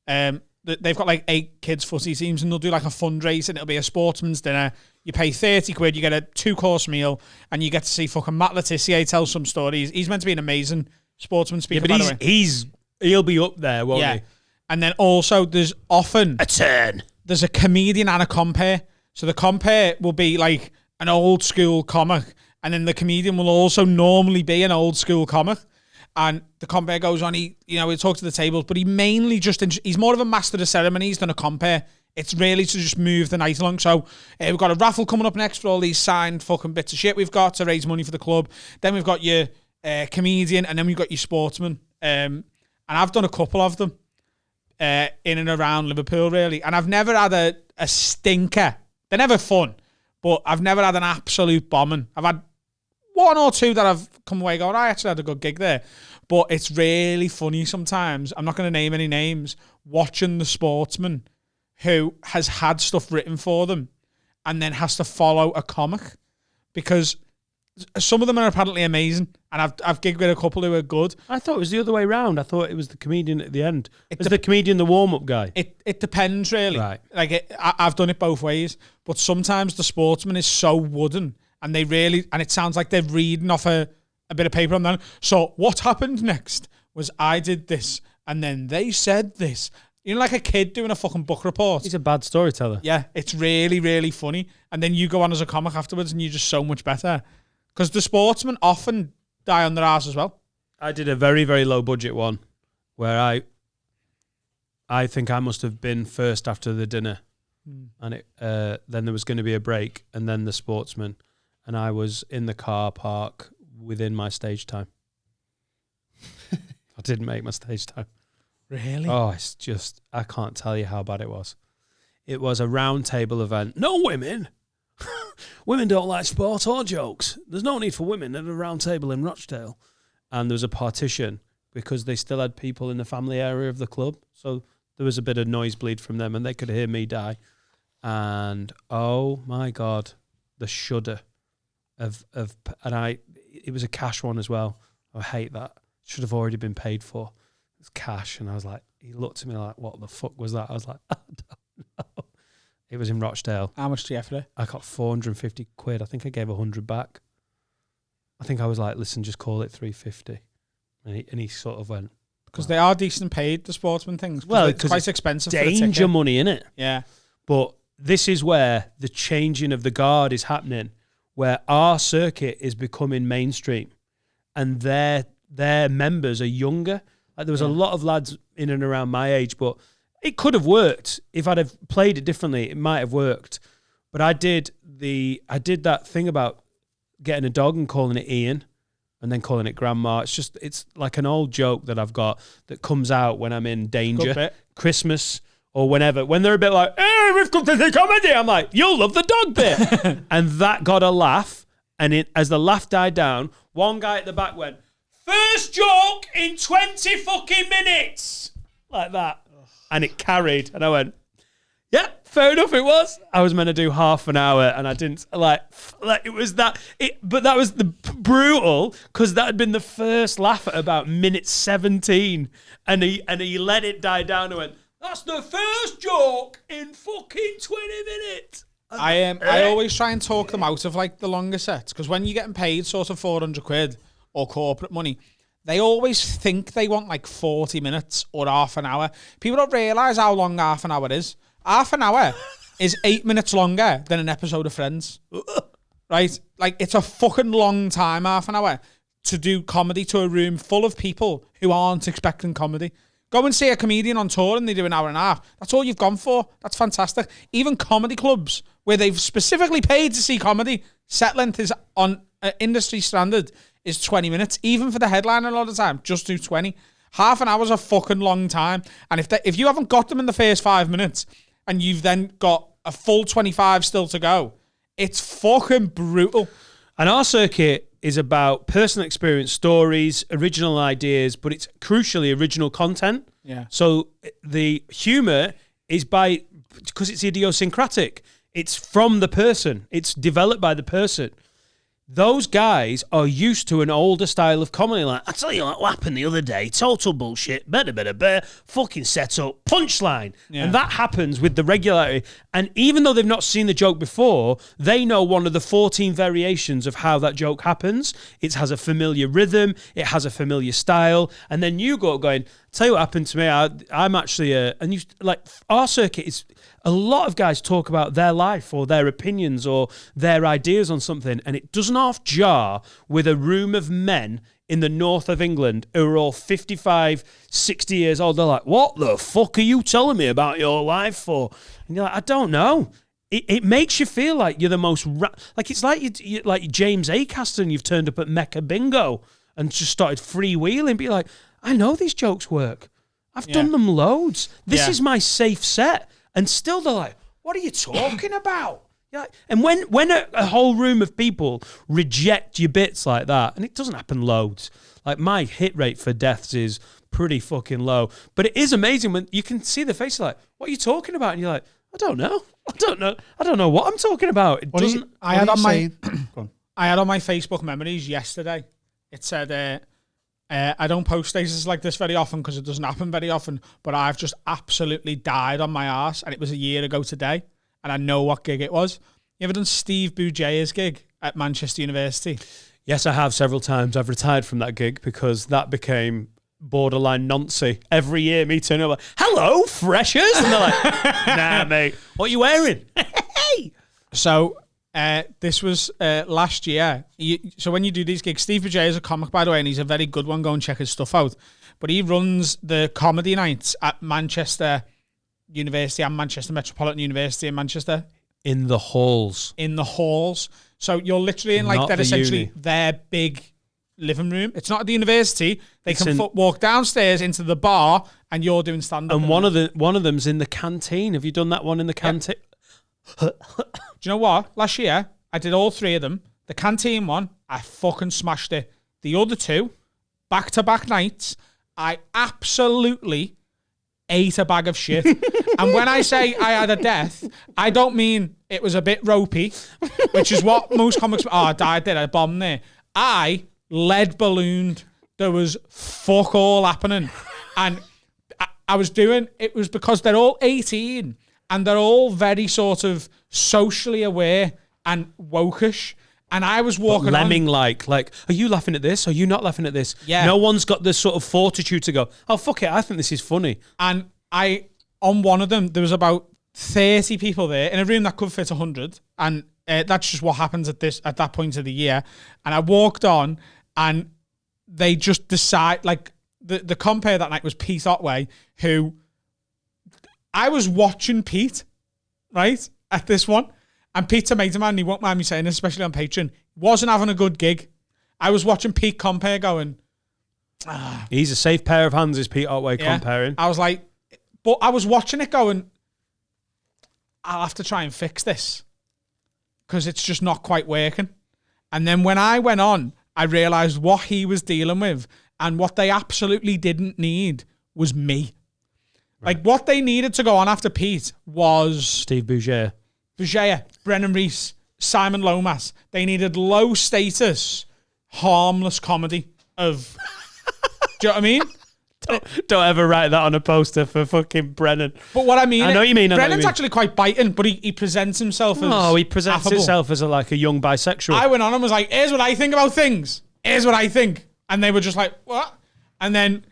They've got like 8 kids footy teams, and they'll do like a fundraiser, and it'll be a sportsman's dinner. You pay 30 quid, you get a 2-course meal, and you get to see fucking Matt Letizia tell some stories. He's meant to be an amazing sportsman speaker, by the way. He'll be up there, won't he? And then also there's often A turn. there's a comedian and a compere. So the compere will be like an old school comic, and then the comedian will also normally be an old school comic. And the compere goes on, he'll talk to the tables, but he mainly he's more of a master of ceremonies than a compere. It's really to just move the night along. So we've got a raffle coming up next for all these signed fucking bits of shit we've got to raise money for the club. Then we've got your comedian, and then we've got your sportsman. And I've done a couple of them in and around Liverpool, really. And I've never had a stinker. They're never fun, but I've never had an absolute bombing. I've had 1 or 2 that I've come away going, I actually had a good gig there. But it's really funny sometimes. I'm not going to name any names. Watching the sportsman who has had stuff written for them and then has to follow a comic, because some of them are apparently amazing, and I've gigged with a couple who are good. I thought it was the other way round. I thought it was the comedian at the end. Was the comedian the warm-up guy? It depends, really. Right. Like I've done it both ways, but sometimes the sportsman is so wooden, and it sounds like they're reading off a bit of paper on them. So what happened next was I did this, and then they said this. Like a kid doing a fucking book report. He's a bad storyteller. Yeah, it's really, really funny. And then you go on as a comic afterwards, and you're just so much better. Because the sportsmen often die on their ass as well. I did a very, very low budget one where I think I must have been first after the dinner. And then there was going to be a break, and then the sportsman, and I was in the car park within my stage time. I didn't make my stage time. Really? Oh, it's just, I can't tell you how bad it was. It was a round table event. No women. Women don't like sport or jokes. There's no need for women at a round table in Rochdale. And there was a partition because they still had people in the family area of the club. So there was a bit of nosebleed from them, and they could hear me die. And oh my God, the shudder. it was a cash one as well. I hate that. Should have already been paid for. It's cash, and I was like, he looked at me like, "What the fuck was that?" I was like, "I don't know." It was in Rochdale. How much do you have for it? I got 450 quid. I think I gave 100 back. I think I was like, "Listen, just call it 350," and he sort of went, because they are decent paid, the sportsman things. Well, it's quite expensive. Danger money in it. Yeah. But this is where the changing of the guard is happening, where our circuit is becoming mainstream, and their members are younger. Like, there was a lot of lads in and around my age, but it could have worked if I'd have played it differently. It might have worked, but I did that thing about getting a dog and calling it Ian, and then calling it Grandma. It's like an old joke that I've got that comes out when I'm in danger, Christmas or whenever. When they're a bit like, "Hey, we've come to the comedy," I'm like, "You'll love the dog bit," and that got a laugh. And as the laugh died down, one guy at the back went, "First joke in 20 fucking minutes," like that, and it carried. And I went, "Yeah, fair enough, it was." I was meant to do half an hour, and I didn't, like it was that. But that was the brutal, because that had been the first laugh at about minute 17, and he let it die down and went, "That's the first joke in fucking 20 minutes." I always try and talk them out of like the longer sets, because when you're getting paid sort of 400 quid or corporate money, they always think they want like 40 minutes or half an hour. People don't realise how long half an hour is. Half an hour is 8 minutes longer than an episode of Friends. Right? Like, it's a fucking long time, half an hour, to do comedy to a room full of people who aren't expecting comedy. Go and see a comedian on tour and they do an hour and a half. That's all you've gone for. That's fantastic. Even comedy clubs, where they've specifically paid to see comedy, set length is on industry standard is 20 minutes. Even for the headliner a lot of the time, just do 20. Half an hour is a fucking long time. And if you haven't got them in the first 5 minutes and you've then got a full 25 still to go, it's fucking brutal. And our circuit is about personal experience, stories, original ideas, but it's crucially original content. Yeah. So the humour is because it's idiosyncratic. It's from the person. It's developed by the person. Those guys are used to an older style of comedy. Like, "I tell you what happened the other day, total bullshit, fucking set up, punchline." Yeah. And that happens with the regularity. And even though they've not seen the joke before, they know one of the 14 variations of how that joke happens. It has a familiar rhythm, it has a familiar style. And then you go going, "Tell you what happened to me, I'm actually and you like, our circuit is, a lot of guys talk about their life or their opinions or their ideas on something, and it doesn't half jar with a room of men in the north of England who are all 55, 60 years old. They're like, "What the fuck are you telling me about your life for?" And you're like, "I don't know." It makes you feel like you're the most... like, it's like you like James Acaster and you've turned up at Mecca Bingo and just started freewheeling. Be like, "I know these jokes work. I've done them loads. This is my safe set." And still they're like, "What are you talking about?" Like, and when a whole room of people reject your bits like that, and it doesn't happen loads. Like, my hit rate for deaths is pretty fucking low. But it is amazing when you can see the face like, "What are you talking about?" And you're like, I don't know what I'm talking about. I had on my Facebook memories yesterday, it said, I don't post status like this very often because it doesn't happen very often, but I've just absolutely died on my arse, and it was a year ago today, and I know what gig it was. You ever done Steve Bougier's gig at Manchester University? Yes, I have several times. I've retired from that gig because that became borderline noncy. Every year, me turning up like, "Hello, freshers," and they're like, "Nah, mate, what are you wearing?" So this was last year. So when you do these gigs, Steve Bouget is a comic, by the way, and he's a very good one. Go and check his stuff out. But he runs the comedy nights at Manchester University and Manchester Metropolitan University in Manchester. In the halls. So you're literally in, like, Not they're the essentially uni. their big living room. It's not at the university. They can walk downstairs into the bar, and you're doing stand-up. And one of them's in the canteen. Have you done that one in the canteen? Do you know what? Last year, I did all three of them. The canteen one, I fucking smashed it. The other two, back-to-back nights, I absolutely ate a bag of shit. And when I say I had a death, I don't mean it was a bit ropey, which is what most comics. Oh, I died there. I bombed there. I lead ballooned. There was fuck all happening, and I was doing. It was because they're all 18 and they're all very sort of socially aware and wokish. And I was walking lemming like, are you laughing at this? Are you not laughing at this? Yeah. No one's got this sort of fortitude to go, oh, fuck it, I think this is funny. And on one of them, there was about 30 people there in a room that could fit 100. And that's just what happens at that point of the year. And I walked on and they just decide, like, the compere that night was Pete Otway, who I was watching Pete, right, at this one. And Pete's a mate of mine, and he won't mind me saying this, especially on Patreon, wasn't having a good gig. I was watching Pete compare going, He's a safe pair of hands, is Pete Otway comparing. I was like, but I was watching it going, I'll have to try and fix this because it's just not quite working. And then when I went on, I realised what he was dealing with, and what they absolutely didn't need was me. Right. Like, what they needed to go on after Pete was Steve Bouger, Brennan Reese, Simon Lomas. They needed low status, harmless comedy of. Do you know what I mean? Don't ever write that on a poster for fucking Brennan. But what I mean, I know what you mean. Brennan's actually quite biting, but he presents himself as. Oh, he presents affable. himself as a young bisexual. I went on and was like, here's what I think about things. Here's what I think. And they were just like, what? And then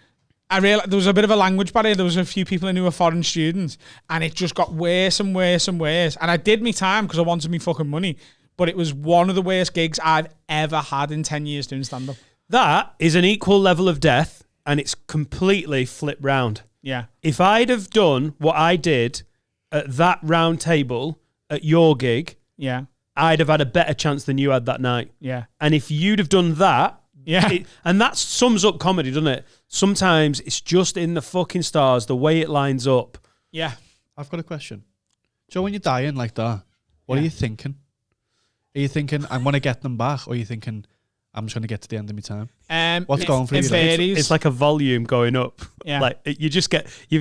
I realized there was a bit of a language barrier. There was a few people in who were foreign students, and it just got worse and worse and worse. And I did me time because I wanted me fucking money, but it was one of the worst gigs I've ever had in 10 years doing stand-up. That is an equal level of death, and it's completely flipped round. Yeah. If I'd have done what I did at that round table at your gig, Yeah. I'd have had a better chance than you had that night. Yeah. And if you'd have done that, Yeah. and that sums up comedy, doesn't it? Sometimes it's just in the fucking stars, the way it lines up. Yeah. I've got a question. So when you're dying like that, what are you thinking? Are you thinking, I'm going to get them back? Or are you thinking, I'm just going to get to the end of my time? What's going for you? It varies. It's like a volume going up. Yeah. Like you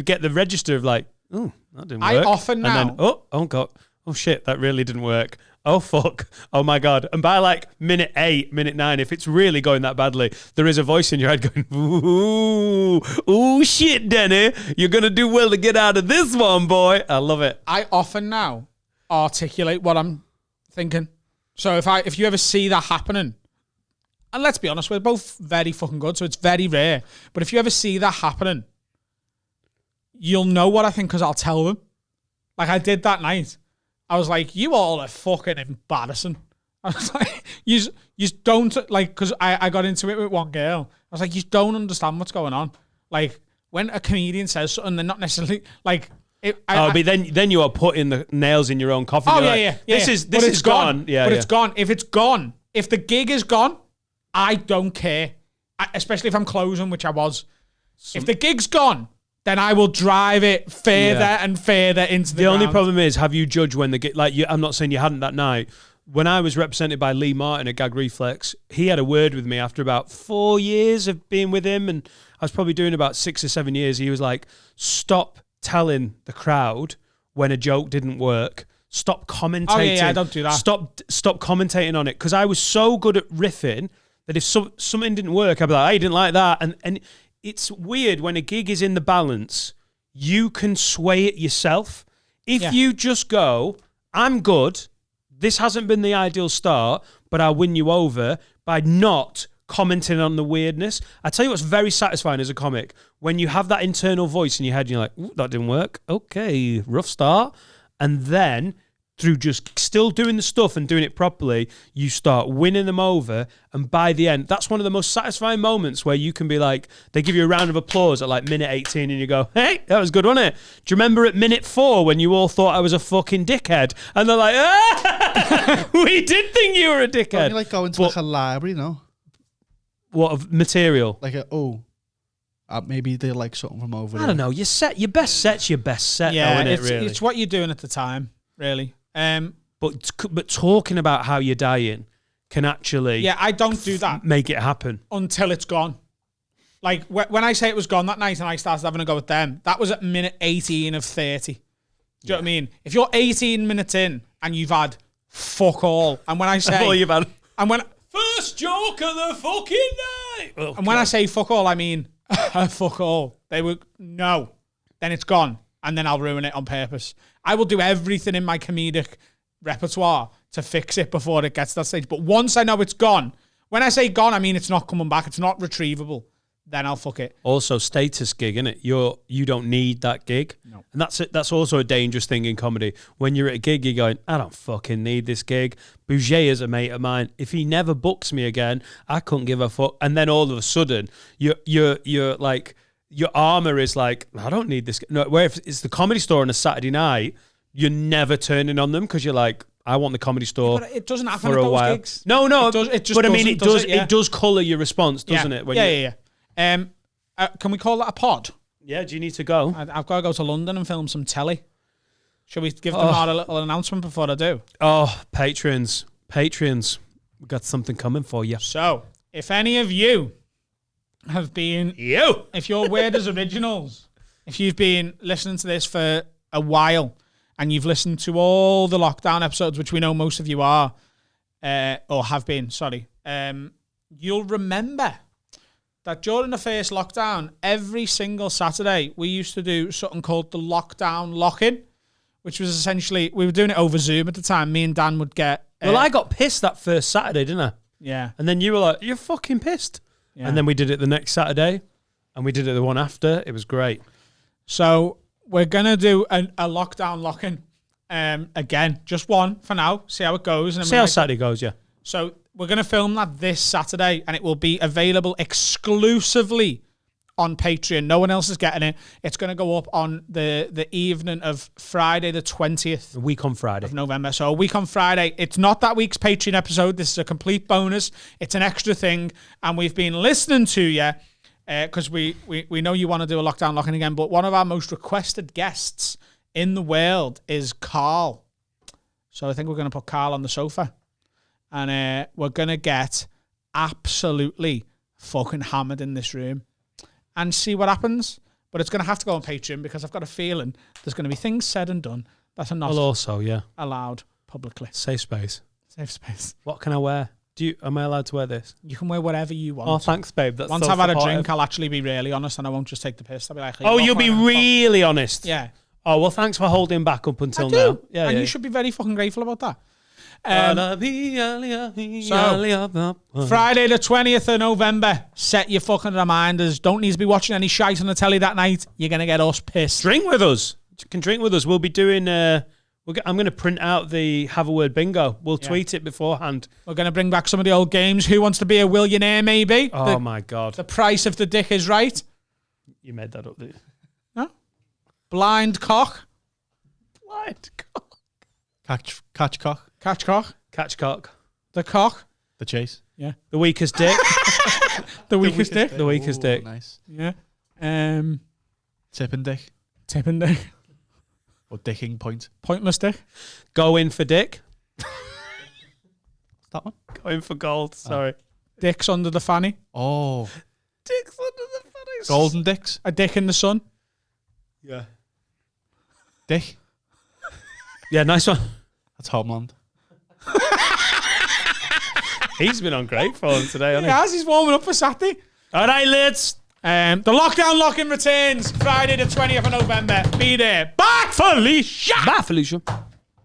get the register of like, oh, that didn't work. I often now. And then, oh God, oh shit, that really didn't work. Oh fuck, oh my God. And by like minute 8, minute 9, if it's really going that badly, there is a voice in your head going, ooh shit, Denny, you're going to do well to get out of this one, boy. I love it. I often now articulate what I'm thinking. So if you ever see that happening, and let's be honest, we're both very fucking good, so it's very rare. But if you ever see that happening, you'll know what I think because I'll tell them. Like I did that night. I was like, you all are fucking embarrassing. I was like, you don't, like, because I got into it with one girl. I was like, you don't understand what's going on. Like, when a comedian says something, they're not necessarily, like... but then you are putting the nails in your own coffin. Oh, You're yeah, like, yeah. This is gone. Yeah, but yeah. it's gone. If it's gone, if the gig is gone, I don't care. Especially if I'm closing, which I was. If the gig's gone, then I will drive it further and further into the only ground. problem is, have you judged when the gig, like, I'm not saying you hadn't that night. When I was represented by Lee Martin at Gag Reflex, he had a word with me after about 4 years of being with him, and I was probably doing about 6 or 7 years. He was like, stop telling the crowd when a joke didn't work. Stop commentating. Oh, yeah, don't do that. Stop commentating on it. Because I was so good at riffing that if something didn't work, I'd be like, I didn't like that. And it's weird when a gig is in the balance, you can sway it yourself. If you just go, I'm good, this hasn't been the ideal start, but I'll win you over by not commenting on the weirdness. I tell you what's very satisfying as a comic, when you have that internal voice in your head and you're like, ooh, that didn't work. Okay, rough start. And then through just still doing the stuff and doing it properly, you start winning them over. And by the end, that's one of the most satisfying moments where you can be like, they give you a round of applause at like minute 18 and you go, hey, that was good, wasn't it? Do you remember at minute 4 when you all thought I was a fucking dickhead? And they're like, we did think you were a dickhead. Don't you like go into like a library, no? What, of material? Like maybe they like something from over there. I don't know. Your best set's your best set, though, isn't it, really? It's what you're doing at the time, really. But talking about how you're dying can actually I don't do that make it happen until it's gone. Like when I say it was gone that night and I started having a go at them, that was at minute 18 of 30. Do you know what I mean? If you're 18 minutes in and you've had fuck all. And when I say, all you've had. and when First joke of the fucking night. Oh, and when I say fuck all, I mean fuck all. They were no, then it's gone, and then I'll ruin it on purpose. I will do everything in my comedic repertoire to fix it before it gets to that stage. But once I know it's gone, when I say gone, I mean it's not coming back. It's not retrievable. Then I'll fuck it. Also, status gig, innit? You don't need that gig. No. And that's also a dangerous thing in comedy. When you're at a gig, you're going, I don't fucking need this gig. Bouger is a mate of mine. If he never books me again, I couldn't give a fuck. And then all of a sudden, you're like, your armor is like, I don't need this. No, where if it's the Comedy Store on a Saturday night, you're never turning on them because you're like, I want the Comedy Store. But it doesn't happen for at a those while. gigs. No, It just but I mean, doesn't, it does. yeah. It does colour your response, doesn't yeah. it? When Yeah. Can we call that a pod? Yeah. Do you need to go? I've got to go to London and film some telly. Shall we give them out a little announcement before I do? Oh, patrons, we got something coming for you. So, if any of you have been, if you're Weird as Originals, if you've been listening to this for a while and you've listened to all the lockdown episodes, which we know most of you are, or have been, sorry, you'll remember that during the first lockdown, every single Saturday, we used to do something called the lockdown lock-in, which was essentially, we were doing it over Zoom at the time. Me and Dan would get... Well, I got pissed that first Saturday, didn't I? Yeah. And then you were like, you're fucking pissed. Yeah. And then we did it the next Saturday, and we did it the one after. It was great. So we're going to do a lockdown lock-in again. Just one for now. See how it goes. And then See how Saturday goes, yeah. So we're going to film that this Saturday, and it will be available exclusively on Patreon. No one else is getting it. It's going to go up on the evening of Friday the 20th. A week on Friday. Of November. So a week on Friday. It's not that week's Patreon episode. This is a complete bonus. It's an extra thing. And we've been listening to you because we know you want to do a lockdown lock-in again, but one of our most requested guests in the world is Carl. So I think we're going to put Carl on the sofa. And we're going to get absolutely fucking hammered in this room and see what happens. But it's going to have to go on Patreon because I've got a feeling there's going to be things said and done that are not Well, also, yeah. allowed publicly. Safe space. Safe space. What can I wear? Am I allowed to wear this? You can wear whatever you want. Oh, thanks, babe. That's Once so I've had a supportive. drink, I'll actually be really honest and I won't just take the piss. I'll be like, Oh, you'll be really honest. Yeah. Oh, well, thanks for holding back up until I do. now. Yeah, and yeah. you should be very fucking grateful about that. Friday the 20th of November, set your fucking reminders. Don't need to be watching any shite on the telly that night. You're going to get us pissed. Drink with us. You can drink with us. We'll be doing... I'm going to print out the Have a Word bingo. We'll tweet it beforehand. We're going to bring back some of the old games. Who wants to be a millionaire, maybe? Oh, my God. The price of the dick is right. You made that up, didn't you? Huh? Blind cock. Blind cock. Catch cock. Catch cock. Catch cock. The cock. The chase. Yeah. The weakest dick. The weakest dick. The weakest dick. Nice. Yeah. Tipping dick. Tipping dick. Or dicking point. Pointless dick. Go in for dick. That one? Go in for gold. Sorry. Dicks under the fanny. Oh. Dicks under the fanny. Golden dicks. A dick in the sun. Yeah. Dick. Yeah, nice one. That's Homeland. He's been on great form today, hasn't He has. He's warming up for Saturday. All right, lads. The lockdown lock-in returns Friday the 20th of November. Be there. Bye, Felicia. Bye, Felicia.